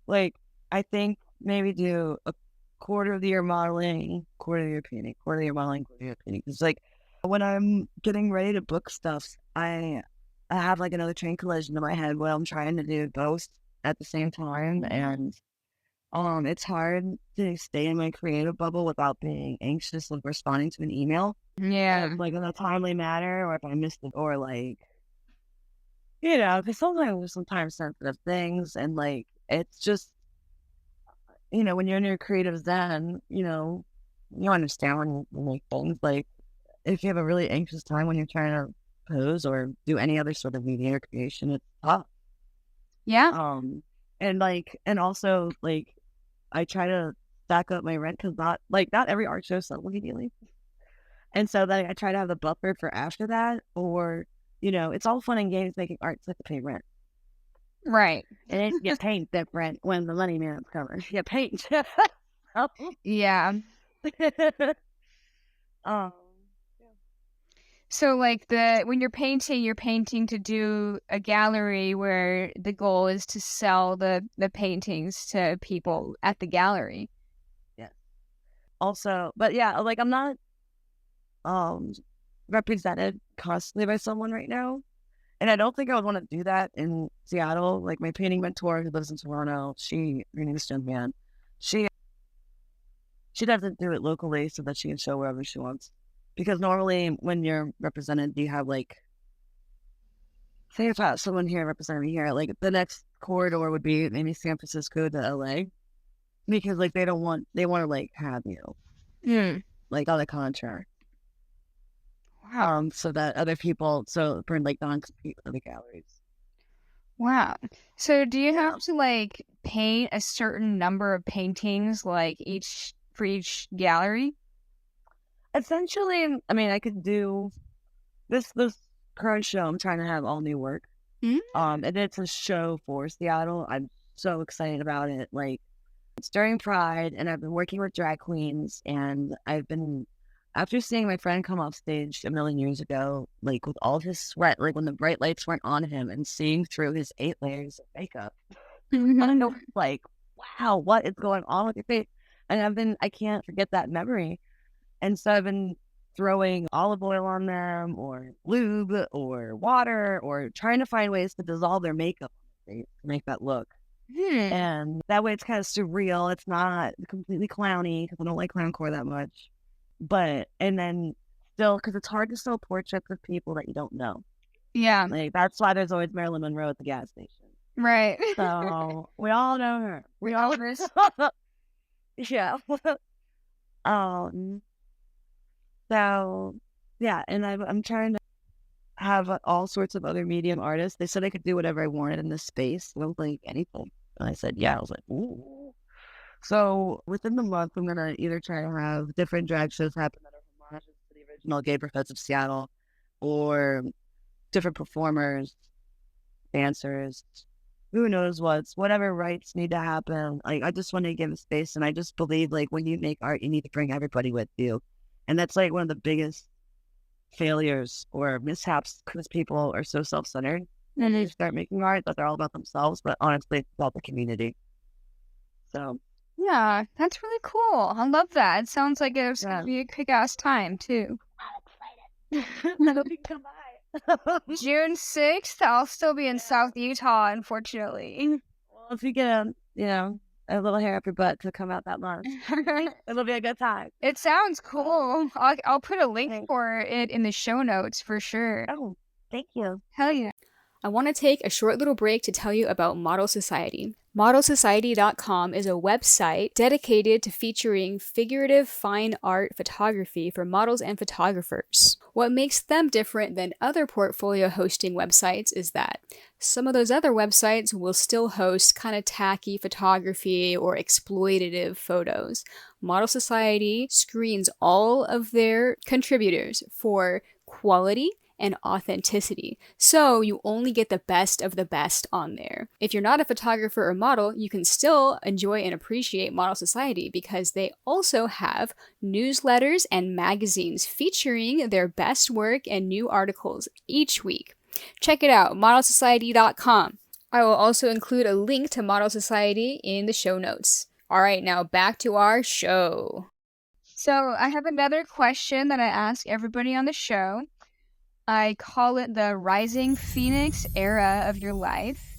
Speaker 2: like, I think maybe do a quarter of the year modeling, quarter of the year painting, quarter of the year modeling, quarter of the year painting. It's like when I'm getting ready to book stuff, I have like another train collision in my head where I'm trying to do both at the same time, and it's hard to stay in my creative bubble without being anxious of responding to an email.
Speaker 1: yeah.
Speaker 2: Like in a timely manner, or if I missed it, or like, because sometimes there's some time sensitive things, and like, it's just, when you're in your creative zen, you understand when you make things. Like, if you have a really anxious time when you're trying to pose or do any other sort of media creation, it's tough.
Speaker 1: Yeah.
Speaker 2: And also like, I try to stack up my rent because not every art show sells immediately. And so then I try to have the buffer for after that, or, it's all fun and games making art so I can pay rent.
Speaker 1: Right.
Speaker 2: And then you paint different when the money man's coming. You paint.
Speaker 1: Yeah.
Speaker 2: um,
Speaker 1: So like when you're painting to do a gallery where the goal is to sell the paintings to people at the gallery.
Speaker 2: yeah. Also, but yeah, like I'm not represented constantly by someone right now. And I don't think I would want to do that in Seattle. Like my painting mentor who lives in Toronto, her name is Jen Man. She doesn't do it locally so that she can show wherever she wants. Because normally when you're represented, you have like, say if I have someone here representing me here, like the next corridor would be maybe San Francisco to LA. Because like they want to like have you, like on the contract.
Speaker 1: Wow.
Speaker 2: So that other people, for like non-compete for the galleries.
Speaker 1: Wow. So do you have to like paint a certain number of paintings like for each gallery?
Speaker 2: Essentially, I mean, I could do this current show. I'm trying to have all new work.
Speaker 1: Mm.
Speaker 2: And it's a show for Seattle. I'm so excited about it. Like it's during Pride, and I've been working with drag queens, and after seeing my friend come off stage a million years ago, like with all his sweat, like when the bright lights weren't on him, and seeing through his 8 layers of makeup, I don't know, like, wow, what is going on with your face? And I can't forget that memory. And so I've been throwing olive oil on them, or lube, or water, or trying to find ways to dissolve their makeup to make that look. And that way it's kind of surreal. It's not completely clowny because I don't like clowncore that much. And then still, because it's hard to sell portraits of people that you don't know.
Speaker 1: Yeah.
Speaker 2: Like, that's why there's always Marilyn Monroe at the gas station.
Speaker 1: Right.
Speaker 2: So, we all know her. We all yeah. So, yeah, and I'm trying to have all sorts of other medium artists. They said I could do whatever I wanted in this space. I don't think anything. And I said, yeah. I was like, ooh. So within the month, I'm going to either try to have different drag shows happen that are homages to the original Gay Professors of Seattle, or different performers, dancers, who knows whatever rights need to happen. Like, I just want to give a space. And I just believe, like, when you make art, you need to bring everybody with you. And that's like one of the biggest failures or mishaps, because people are so self-centered. And they start making art that they're all about themselves, but honestly, it's about the community. So
Speaker 1: yeah, that's really cool. I love that. It sounds like it was gonna be a kick-ass time too.
Speaker 2: I'm excited. I hope you can come by.
Speaker 1: June 6th, I'll still be in South Utah, unfortunately.
Speaker 2: Well, if you get a little hair up your butt to come out that month, it'll be a good time.
Speaker 1: It sounds cool. I'll put a link for it in the show notes for sure.
Speaker 2: Oh, thank you.
Speaker 1: Hell yeah.
Speaker 3: I want to take a short little break to tell you about Model Society. ModelSociety.com is a website dedicated to featuring figurative fine art photography for models and photographers. What makes them different than other portfolio hosting websites is that some of those other websites will still host kind of tacky photography or exploitative photos. Model Society screens all of their contributors for quality and authenticity. So you only get the best of the best on there. If you're not a photographer or model, you can still enjoy and appreciate Model Society because they also have newsletters and magazines featuring their best work and new articles each week. Check it out, modelsociety.com. I will also include a link to Model Society in the show notes. All right, now back to our show.
Speaker 1: So I have another question that I ask everybody on the show. I call it the Rising Phoenix era of your life.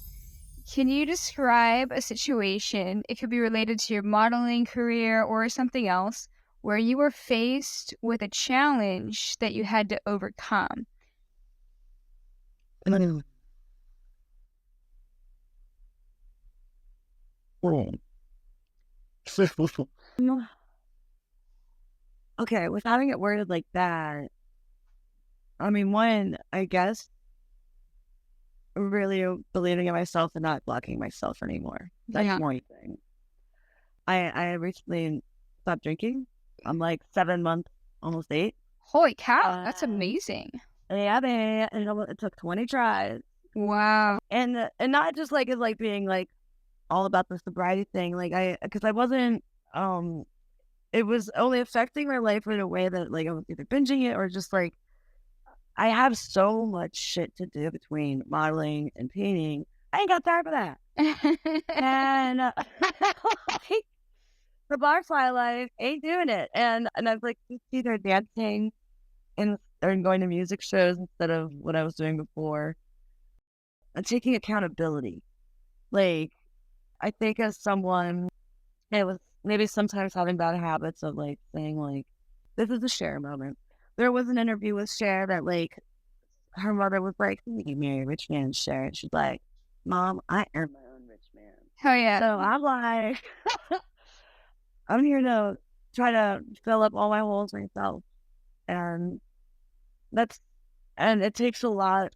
Speaker 1: Can you describe a situation, it could be related to your modeling career or something else, where you were faced with a challenge that you had to overcome?
Speaker 2: Okay, with having it worded like that, I mean, one, I guess, really believing in myself and not blocking myself anymore. That's one thing. I recently stopped drinking. I'm like 7 months, almost 8.
Speaker 1: Holy cow, that's amazing.
Speaker 2: Yeah, man. And it took 20 tries.
Speaker 1: Wow.
Speaker 2: And not just like, it's like being like all about the sobriety thing. Like because I wasn't, it was only affecting my life in a way that like I was either binging it or just like, I have so much shit to do between modeling and painting. I ain't got time for that. And like, the barfly life ain't doing it. And I was like, just either dancing or going to music shows instead of what I was doing before. And taking accountability. Like, I think as someone, it was maybe sometimes having bad habits of like saying like, this is a Cher moment. There was an interview with Cher that like, her mother was like, you marry a rich man, Cher. And she's like, Mom, I am my own rich man.
Speaker 1: Oh yeah.
Speaker 2: So I'm like, I'm here to try to fill up all my holes myself. And it takes a lot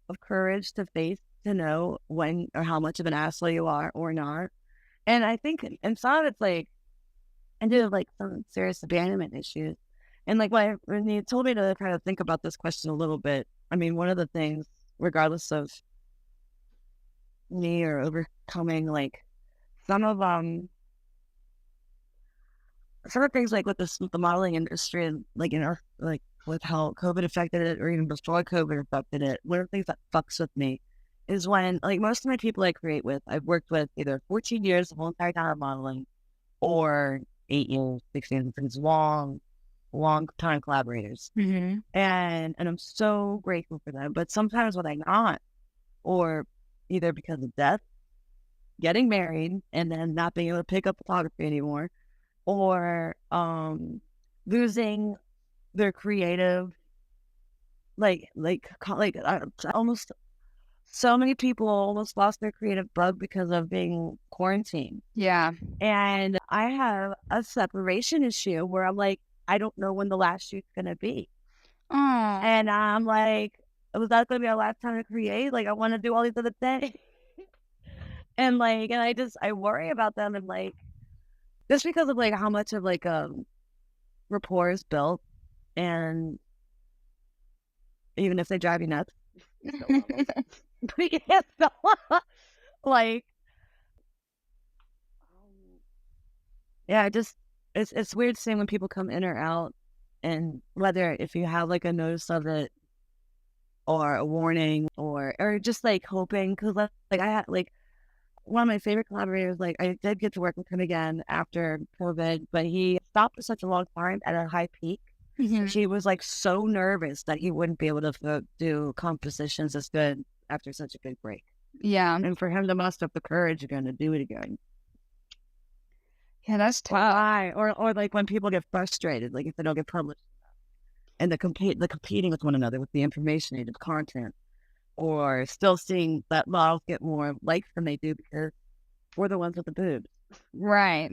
Speaker 2: of courage to face, to know when or how much of an asshole you are or not. And I think, and some of it's like, I do have like some serious abandonment issues. And like when you told me to kind of think about this question a little bit, I mean, one of the things, regardless of me or overcoming like some of things like with the modeling industry and like in our like with how COVID affected it or even before COVID affected it, one of the things that fucks with me is when like most of my people I create with, I've worked with either 14 years the whole entire time of modeling or 8 years, 6 years, things long time collaborators.
Speaker 1: Mm-hmm.
Speaker 2: And I'm so grateful for them. But sometimes when I'm not, or either because of death, getting married, and then not being able to pick up photography anymore, or losing their creative, almost so many people almost lost their creative bug because of being quarantined.
Speaker 1: Yeah.
Speaker 2: And I have a separation issue where I'm like, I don't know when the last shoot's gonna be.
Speaker 1: Oh.
Speaker 2: And I'm like, was that gonna be our last time to create? Like, I want to do all these other things. And like, and I worry about them, and like, just because of like how much of like rapport is built, and even if they drive you nuts, you still love them. Yeah, so, like, yeah, it's weird seeing when people come in or out, and whether if you have like a notice of it or a warning or just like hoping, because like I had like one of my favorite collaborators, like I did get to work with him again after COVID, but he stopped for such a long time at a high peak.
Speaker 1: Mm-hmm.
Speaker 2: She was like so nervous that he wouldn't be able to do compositions as good after such a big break.
Speaker 1: Yeah.
Speaker 2: And for him to muster up the courage again to do it again.
Speaker 1: Yeah, that's tough.
Speaker 2: Why? Or like when people get frustrated, like if they don't get published, and they're competing with one another with the information needed, content, or still seeing that models get more likes than they do because we're the ones with the boobs.
Speaker 1: Right.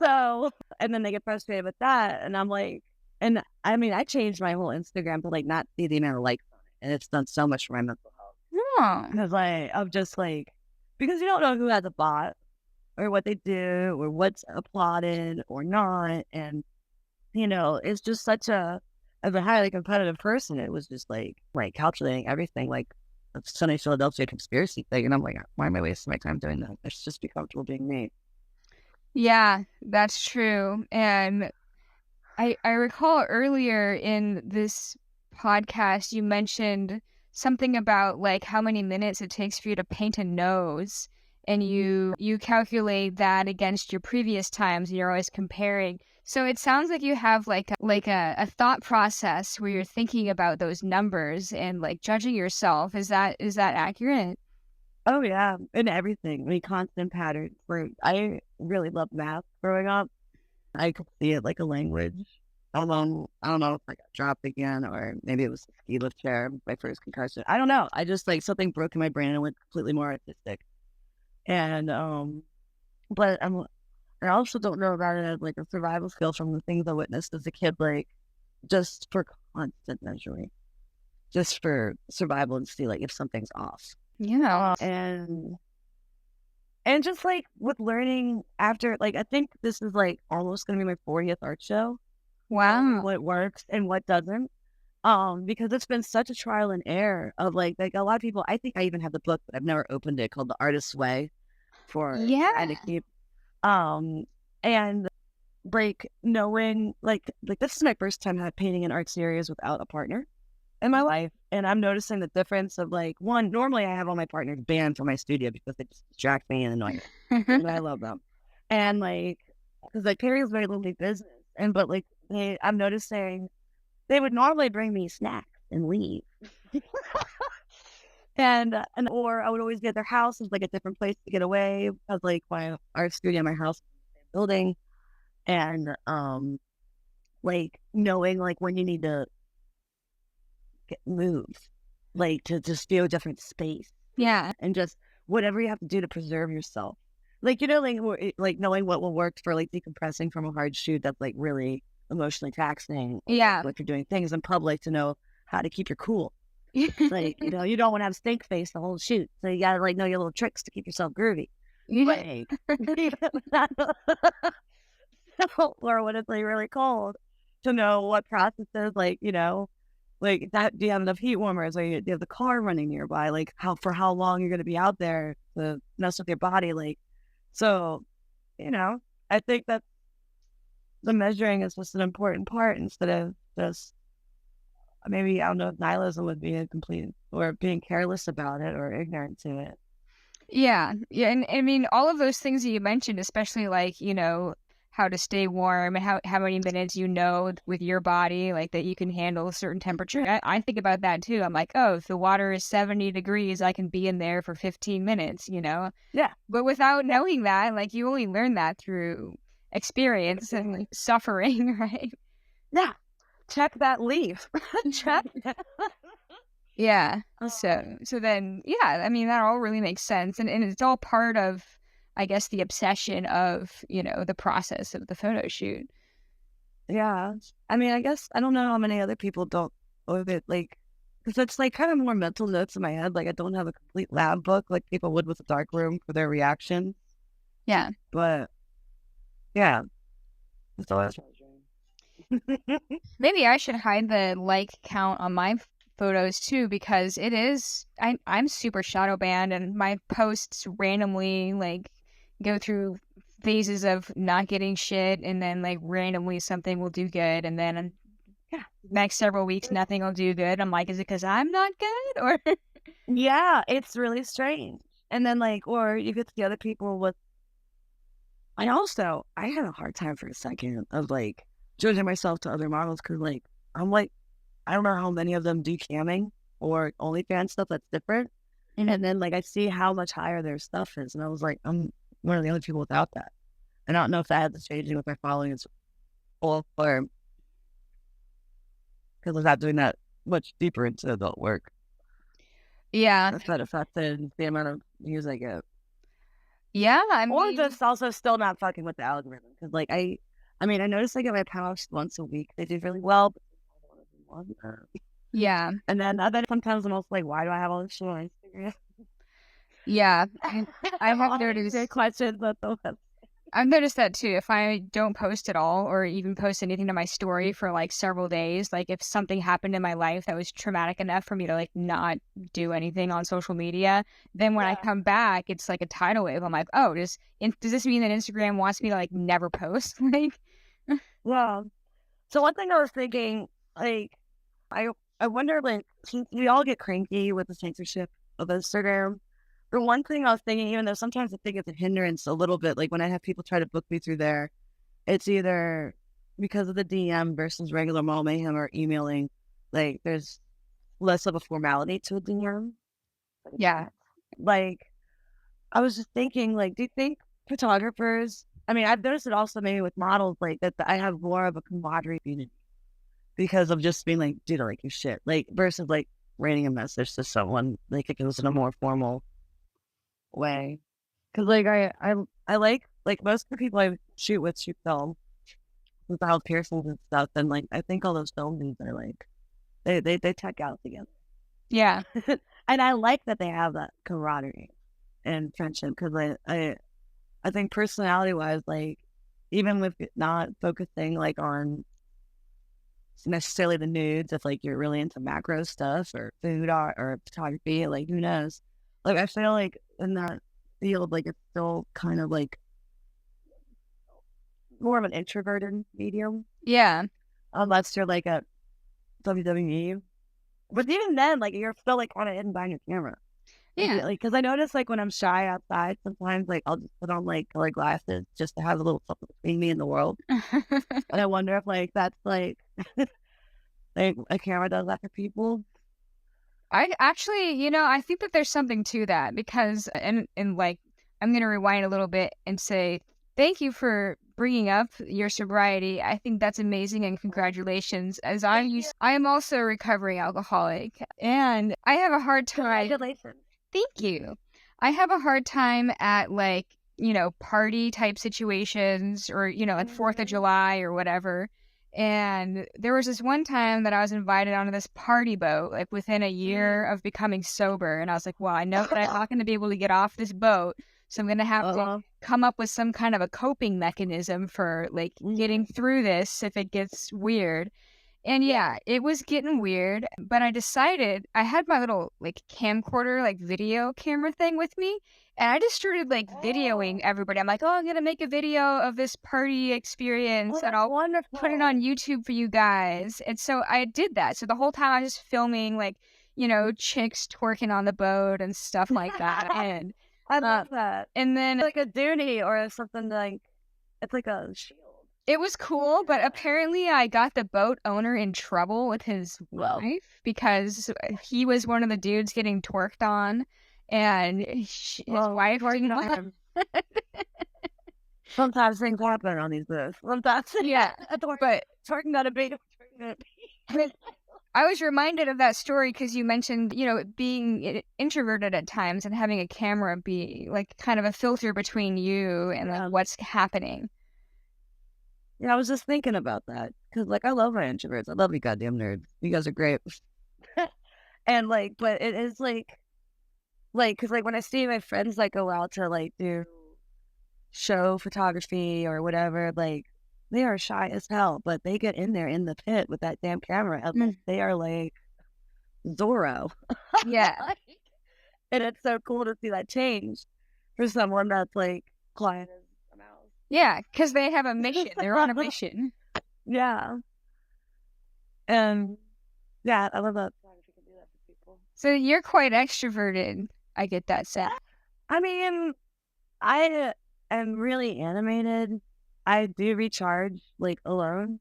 Speaker 2: So, and then they get frustrated with that, and I'm like, and I mean, I changed my whole Instagram to like not see the amount of likes on it, and it's done so much for my mental health.
Speaker 1: Oh.
Speaker 2: Because I'm just like, because you don't know who has a bot or what they do or what's applauded or not, and you know, it's just such a, as a highly competitive person, it was just like calculating everything, like a Sunny Philadelphia conspiracy thing, and I'm like, why am I wasting my time doing that? Let's just be comfortable being me.
Speaker 1: Yeah, that's true. And I recall earlier in this podcast you mentioned something about like how many minutes it takes for you to paint a nose, and you calculate that against your previous times, and you're always comparing. So it sounds like you have like a thought process where you're thinking about those numbers and like judging yourself. Is that accurate?
Speaker 2: Oh yeah, and everything. I mean, constant patterns. Where I really loved math growing up. I could see it like a language. I don't know if I got dropped again, or maybe it was the ski lift chair, my first concussion. I don't know. I just like something broke in my brain and went completely more artistic. And but I also don't know about it as like a survival skill from the things I witnessed as a kid, like just for constant measuring, just for survival and see like if something's off.
Speaker 1: Yeah.
Speaker 2: And just like with learning after, like I think this is like almost gonna be my 40th art show.
Speaker 1: Wow.
Speaker 2: What works and what doesn't. Because it's been such a trial and error of like a lot of people. I think I even have the book, but I've never opened it, called The Artist's Way, for trying to
Speaker 1: Yeah.
Speaker 2: keep and like knowing like this is my first time painting an art series without a partner in my life, and I'm noticing the difference of like, one, normally I have all my partners banned from my studio because they just distract me and annoy me, and I love them, and like because like Perry is very lonely business, and but like I'm noticing they would normally bring me snacks and leave. And or I would always be at their house. It's like a different place to get away because like my art studio and my house is in the same building. And like knowing like when you need to move, like to just feel a different space.
Speaker 1: Yeah.
Speaker 2: And just whatever you have to do to preserve yourself. Like, you know, like knowing what will work for like decompressing from a hard shoot that's like really emotionally taxing.
Speaker 1: Yeah.
Speaker 2: If you're doing things in public, to know how to keep your cool. Like, you know, you don't want to have stink face the whole shoot. So you got to like know your little tricks to keep yourself groovy. Like, or when it's like really cold, to know what processes, like, you know, like that, do you have enough heat warmers, or do you have the car running nearby? Like how long you're going to be out there to mess with your body. Like, so, you know, I think that the measuring is just an important part instead of just maybe, I don't know if nihilism would be a complete, or being careless about it or ignorant to it.
Speaker 1: Yeah. Yeah. And I mean, all of those things that you mentioned, especially like, you know, how to stay warm and how many minutes you know with your body, like that you can handle a certain temperature. I think about that too. I'm like, oh, if the water is 70 degrees, I can be in there for 15 minutes, you know?
Speaker 2: Yeah.
Speaker 1: But without knowing that, like you only learn that through experience and like, suffering, right?
Speaker 2: Yeah. Check that leaf. Check.
Speaker 1: Yeah. So then, yeah, I mean, that all really makes sense. And it's all part of, I guess, the obsession of, you know, the process of the photo shoot.
Speaker 2: Yeah. I mean, I guess I don't know how many other people don't live it, like, because it's like kind of more mental notes in my head. Like, I don't have a complete lab book like people would with a dark room for their reaction.
Speaker 1: Yeah.
Speaker 2: But yeah, that's all I was measuring.
Speaker 1: Maybe I should hide the like count on my photos too, because it is, I'm super shadow banned and my posts randomly like go through phases of not getting shit, and then like randomly something will do good, and then yeah, next several weeks nothing will do good. I'm like, is it because I'm not good, or
Speaker 2: Yeah, it's really strange. And then like, or you get to the other people with. I had a hard time for a second of like judging myself to other models, because like I'm like, I don't know how many of them do camming or OnlyFans stuff that's different. And then like I see how much higher their stuff is, and I was like, I'm one of the only people without that. And I don't know if that has changing with my following is, or because I'm not doing that much deeper into adult work.
Speaker 1: yeah,
Speaker 2: That's not affected the amount of views I get.
Speaker 1: yeah, I
Speaker 2: Or
Speaker 1: mean,
Speaker 2: just also still not fucking with the algorithm. Because like I mean, I noticed I get my posts once a week. They do really well. But
Speaker 1: yeah,
Speaker 2: and then sometimes I'm also like, why do I have all this shit on Instagram?
Speaker 1: yeah. I have
Speaker 2: All these
Speaker 1: noticed.
Speaker 2: good questions at the website.
Speaker 1: I've noticed that too. If I don't post at all or even post anything to my story for like several days, like if something happened in my life that was traumatic enough for me to like not do anything on social media, then when I come back, it's like a tidal wave. I'm like, oh, does this mean that Instagram wants me to like never post? Like,
Speaker 2: Well, so one thing I was thinking, like, I wonder, like, since we all get cranky with the censorship of Instagram. The one thing I was thinking, even though sometimes I think it's a hindrance a little bit, like when I have people try to book me through there, it's either because of the DM versus regular mall mayhem or emailing. Like, there's less of a formality to a DM.
Speaker 1: yeah,
Speaker 2: Like, I was just thinking, like, do you think photographers? I mean, I've noticed it also maybe with models, like that I have more of a camaraderie community because of just being like, dude, I like your shit, like versus like writing a message to someone, like it goes in a more formal way. Because like I like most of the people I shoot film without piercings and stuff, and like I think all those film dudes are like they check out together.
Speaker 1: yeah,
Speaker 2: And I like that they have that camaraderie and friendship, because I think personality wise, like even with not focusing like on necessarily the nudes if like you're really into macro stuff or food art or photography. Like who knows? Like I feel like in that field, like it's still kind of like more of an introverted medium,
Speaker 1: Yeah.
Speaker 2: unless you're like a WWE. But even then, like you're still like kind of hidden behind your camera.
Speaker 1: Yeah.
Speaker 2: Like, because I notice like when I'm shy outside, sometimes like I'll just put on like colored glasses just to have a little something between me and the world. And I wonder if like that's like like a camera does that for people.
Speaker 1: I actually, I think that there's something to that because, and like, I'm going to rewind a little bit and say, thank you for bringing up your sobriety. I think that's amazing and congratulations. As I am also a recovering alcoholic and I have a hard time.
Speaker 2: Congratulations.
Speaker 1: Thank you. I have a hard time at like, party type situations or, like 4th of July or whatever. And there was this one time that I was invited onto this party boat, like within a year of becoming sober. And I was like, well, I know that I'm not going to be able to get off this boat. So I'm going to have to come up with some kind of a coping mechanism for like getting through this if it gets weird. And yeah, it was getting weird, but I decided I had my little like camcorder, like video camera thing with me. And I just started like videoing everybody. I'm like, oh, I'm going to make a video of this party experience and I'll put it on YouTube for you guys. And so I did that. So the whole time I was just filming like, chicks twerking on the boat and stuff like that. And
Speaker 2: I love that.
Speaker 1: And then
Speaker 2: It's like a duty or something like, it's like a shield.
Speaker 1: it was cool, but apparently I got the boat owner in trouble with his wife because he was one of the dudes getting twerked on, and his wife didn't want.
Speaker 2: Sometimes things happen on these boats. Sometimes,
Speaker 1: Yeah, but
Speaker 2: twerking on a bait.
Speaker 1: I was reminded of that story because you mentioned, being introverted at times and having a camera be like kind of a filter between you and like what's happening.
Speaker 2: Yeah, I was just thinking about that because, like, I love my introverts. I love you, goddamn nerds. You guys are great. And like, but it is like, because like when I see my friends like go out to like do show photography or whatever, like they are shy as hell, but they get in there in the pit with that damn camera, and they are like Zorro.
Speaker 1: Yeah,
Speaker 2: and it's so cool to see that change for someone that's like quiet as a mouse.
Speaker 1: Yeah, because they have a mission. They're on a mission.
Speaker 2: Yeah. And yeah, I love that photography can do that for people.
Speaker 1: So you're quite extroverted. I get that sense.
Speaker 2: I mean, I am really animated. I do recharge like alone.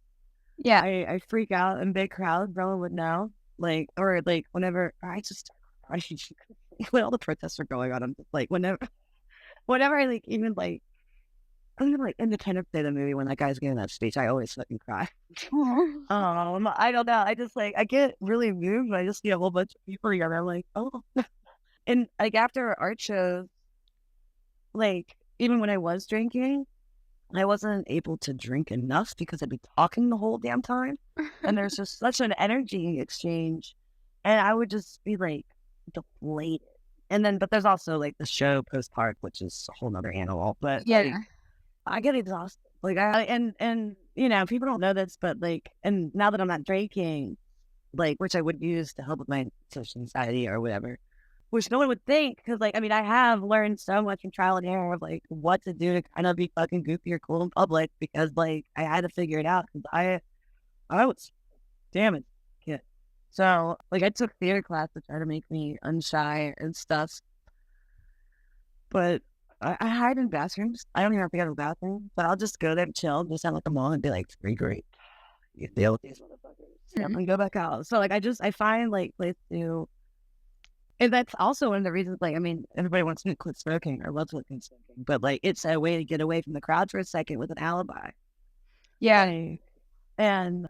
Speaker 1: Yeah.
Speaker 2: I freak out in big crowds. Rowan would know. Like, or like whenever I just when all the protests are going on, I'm just like whenever I like even like Independence Day, the movie, when that guy's giving that speech, I always fucking cry. I don't know. I just like, I get really moved. I just see a whole bunch of people together. I'm like, oh. And like after art shows, like even when I was drinking, I wasn't able to drink enough because I'd be talking the whole damn time. And there's just such an energy exchange. And I would just be like deflated. And then, but there's also like the show post-park, which is a whole nother animal. But
Speaker 1: yeah.
Speaker 2: Like, I get exhausted. Like and people don't know this, but like, and now that I'm not drinking, like, which I would use to help with my social anxiety or whatever, which no one would think, because like, I mean, I have learned so much from trial and error of like what to do to kind of be fucking goofy or cool in public, because like I had to figure it out because I was damn it kid. So like I took theater class to try to make me unshy and stuff, but I hide in bathrooms. I don't even have to go to the bathroom, but I'll just go there and chill, just sound like a mom and be like, "Pretty great, you deal with these motherfuckers," and go back out. So like I find like place to, and that's also one of the reasons. Like I mean, everybody wants me to quit smoking or loves quitting smoking, but like it's a way to get away from the crowd for a second with an alibi.
Speaker 1: Yeah,
Speaker 2: and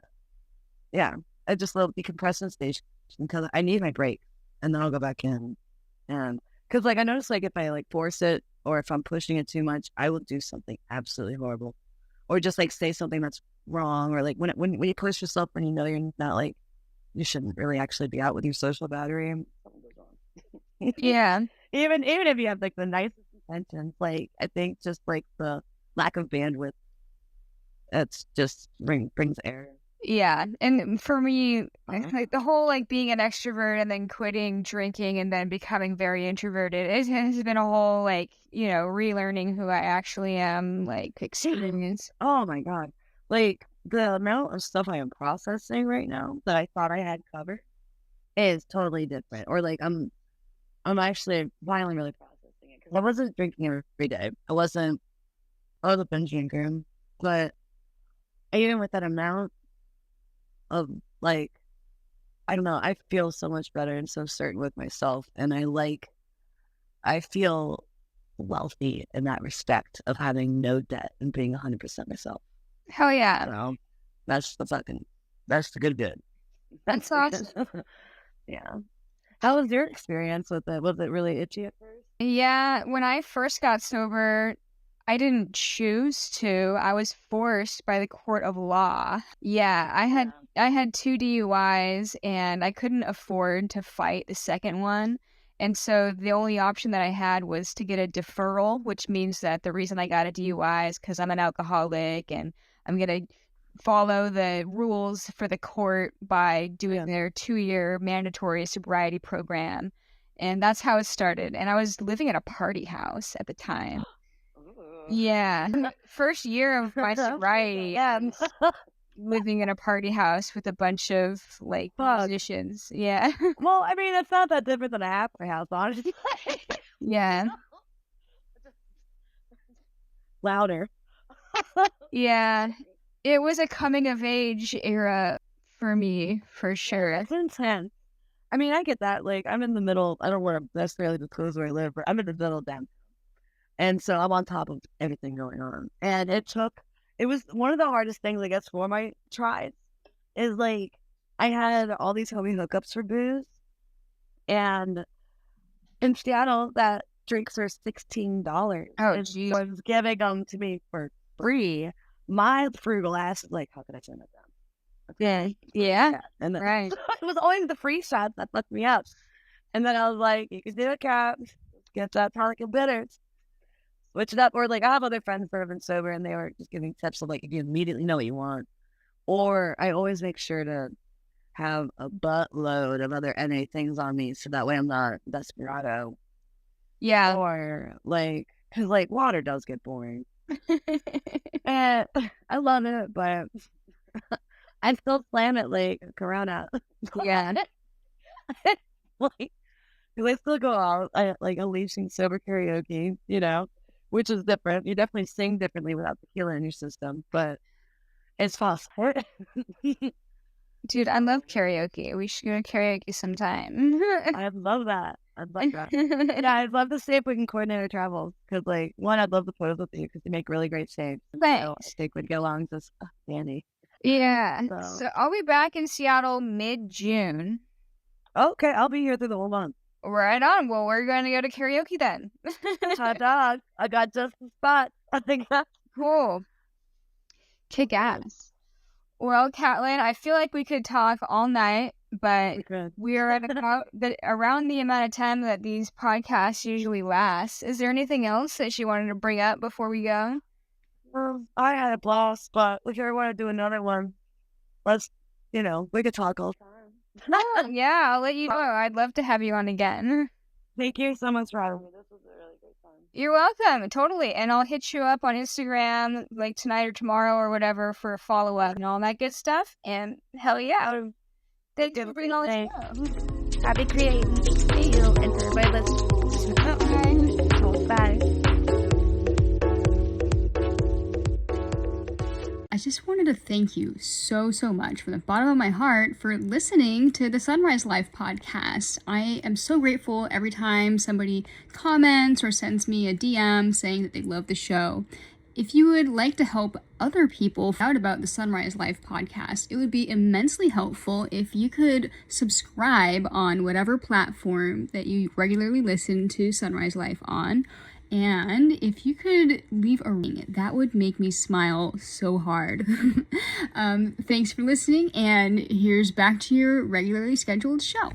Speaker 2: yeah, I just love decompressing station because I need my break, and then I'll go back in, and because like I notice like if I like force it, or if I'm pushing it too much, I will do something absolutely horrible, or just like say something that's wrong, or like when you push yourself when you know you're not like you shouldn't really actually be out with your social battery, and something goes wrong.
Speaker 1: Yeah.
Speaker 2: even if you have like the nicest intentions, like I think just like the lack of bandwidth, that's just brings error.
Speaker 1: Yeah, and for me, like the whole like being an extrovert and then quitting drinking and then becoming very introverted, it has been a whole like, relearning who I actually am, like experience.
Speaker 2: Oh my God. Like the amount of stuff I am processing right now that I thought I had covered is totally different. Or like I'm actually finally really processing it because I wasn't drinking every day. I was a binge drinker, but even with that amount of like, I don't know, I feel so much better and so certain with myself. And I feel wealthy in that respect of having no debt and being 100% myself.
Speaker 1: Hell yeah.
Speaker 2: So that's the good.
Speaker 1: That's awesome.
Speaker 2: Yeah. How was your experience with it? Was it really itchy at first?
Speaker 1: Yeah, when I first got sober, I didn't choose to. I was forced by the court of law. Yeah, I had 2 DUIs and I couldn't afford to fight the second one. And so the only option that I had was to get a deferral, which means that the reason I got a DUI is because I'm an alcoholic and I'm going to follow the rules for the court by doing their 2-year mandatory sobriety program. And that's how it started. And I was living at a party house at the time. Yeah. First year of my sobriety, living in a party house with a bunch of like musicians. Yeah.
Speaker 2: Well, I mean, it's not that different than a halfway house, honestly.
Speaker 1: Yeah.
Speaker 2: Louder.
Speaker 1: Yeah. It was a coming of age era for me, for sure.
Speaker 2: It's intense. I mean, I get that. Like, I'm in the middle. I don't want to necessarily disclose where I live, but I'm in the middle downtown. And so I'm on top of everything going on. And it was one of the hardest things, I guess, for my tribe is like, I had all these homie hookups for booze. And in Seattle, that drinks are $16.
Speaker 1: Oh, geez.
Speaker 2: I was giving them to me for free. My frugal ass is like, how could I turn that down?
Speaker 1: Yeah.
Speaker 2: And then,
Speaker 1: Right.
Speaker 2: it was always the free shots that fucked me up. And then I was like, you can do it, Cap. Get that tonic and bitters. Switch it up. Or like, I have other friends that have been sober and they were just giving tips of like, if you immediately know what you want. Or I always make sure to have a buttload of other NA things on me so that way I'm not desperado.
Speaker 1: Yeah.
Speaker 2: Or like, because like water does get boring. And I love it, but I still slam it like Corona.
Speaker 1: Yeah.
Speaker 2: Like, I still go out like unleashing sober karaoke, which is different. You definitely sing differently without tequila in your system, but it's possible.
Speaker 1: Dude, I love karaoke. We should go to karaoke sometime.
Speaker 2: I'd love that. I'd love that. Yeah, I'd love to see if we can coordinate our travels. Because, like, one, I'd love to pose with you because you make really great saves.
Speaker 1: Thanks.
Speaker 2: So I think we'd get along just dandy.
Speaker 1: Yeah.
Speaker 2: So.
Speaker 1: So I'll be back in Seattle mid-June.
Speaker 2: Okay, I'll be here through the whole month.
Speaker 1: Right on. Well, we're going to go to karaoke then.
Speaker 2: Hot dog. I got just the spot. I think that's
Speaker 1: cool. Kick ass. Well, Katlyn, I feel like we could talk all night, but we are at around the amount of time that these podcasts usually last. Is there anything else that you wanted to bring up before we go?
Speaker 2: I had a blast, but if you ever want to do another one, let's, we could talk all the time.
Speaker 1: Yeah, I'll let you know. I'd love to have you on again.
Speaker 2: Thank you so much for having me. This was a really great time.
Speaker 1: You're welcome. Totally. And I'll hit you up on Instagram like tonight or tomorrow or whatever for a follow-up and all that good stuff. And hell yeah. Thanks for bringing all this show.
Speaker 2: Happy creating. See you. And to everybody listening. Bye.
Speaker 3: I just wanted to thank you so much from the bottom of my heart for listening to the Sunrise Life podcast. I am so grateful every time somebody comments or sends me a DM saying that they love the show. If you would like to help other people find out about the Sunrise Life podcast, it would be immensely helpful if you could subscribe on whatever platform that you regularly listen to Sunrise Life on. And if you could leave a ring, that would make me smile so hard. Thanks for listening, and here's back to your regularly scheduled show.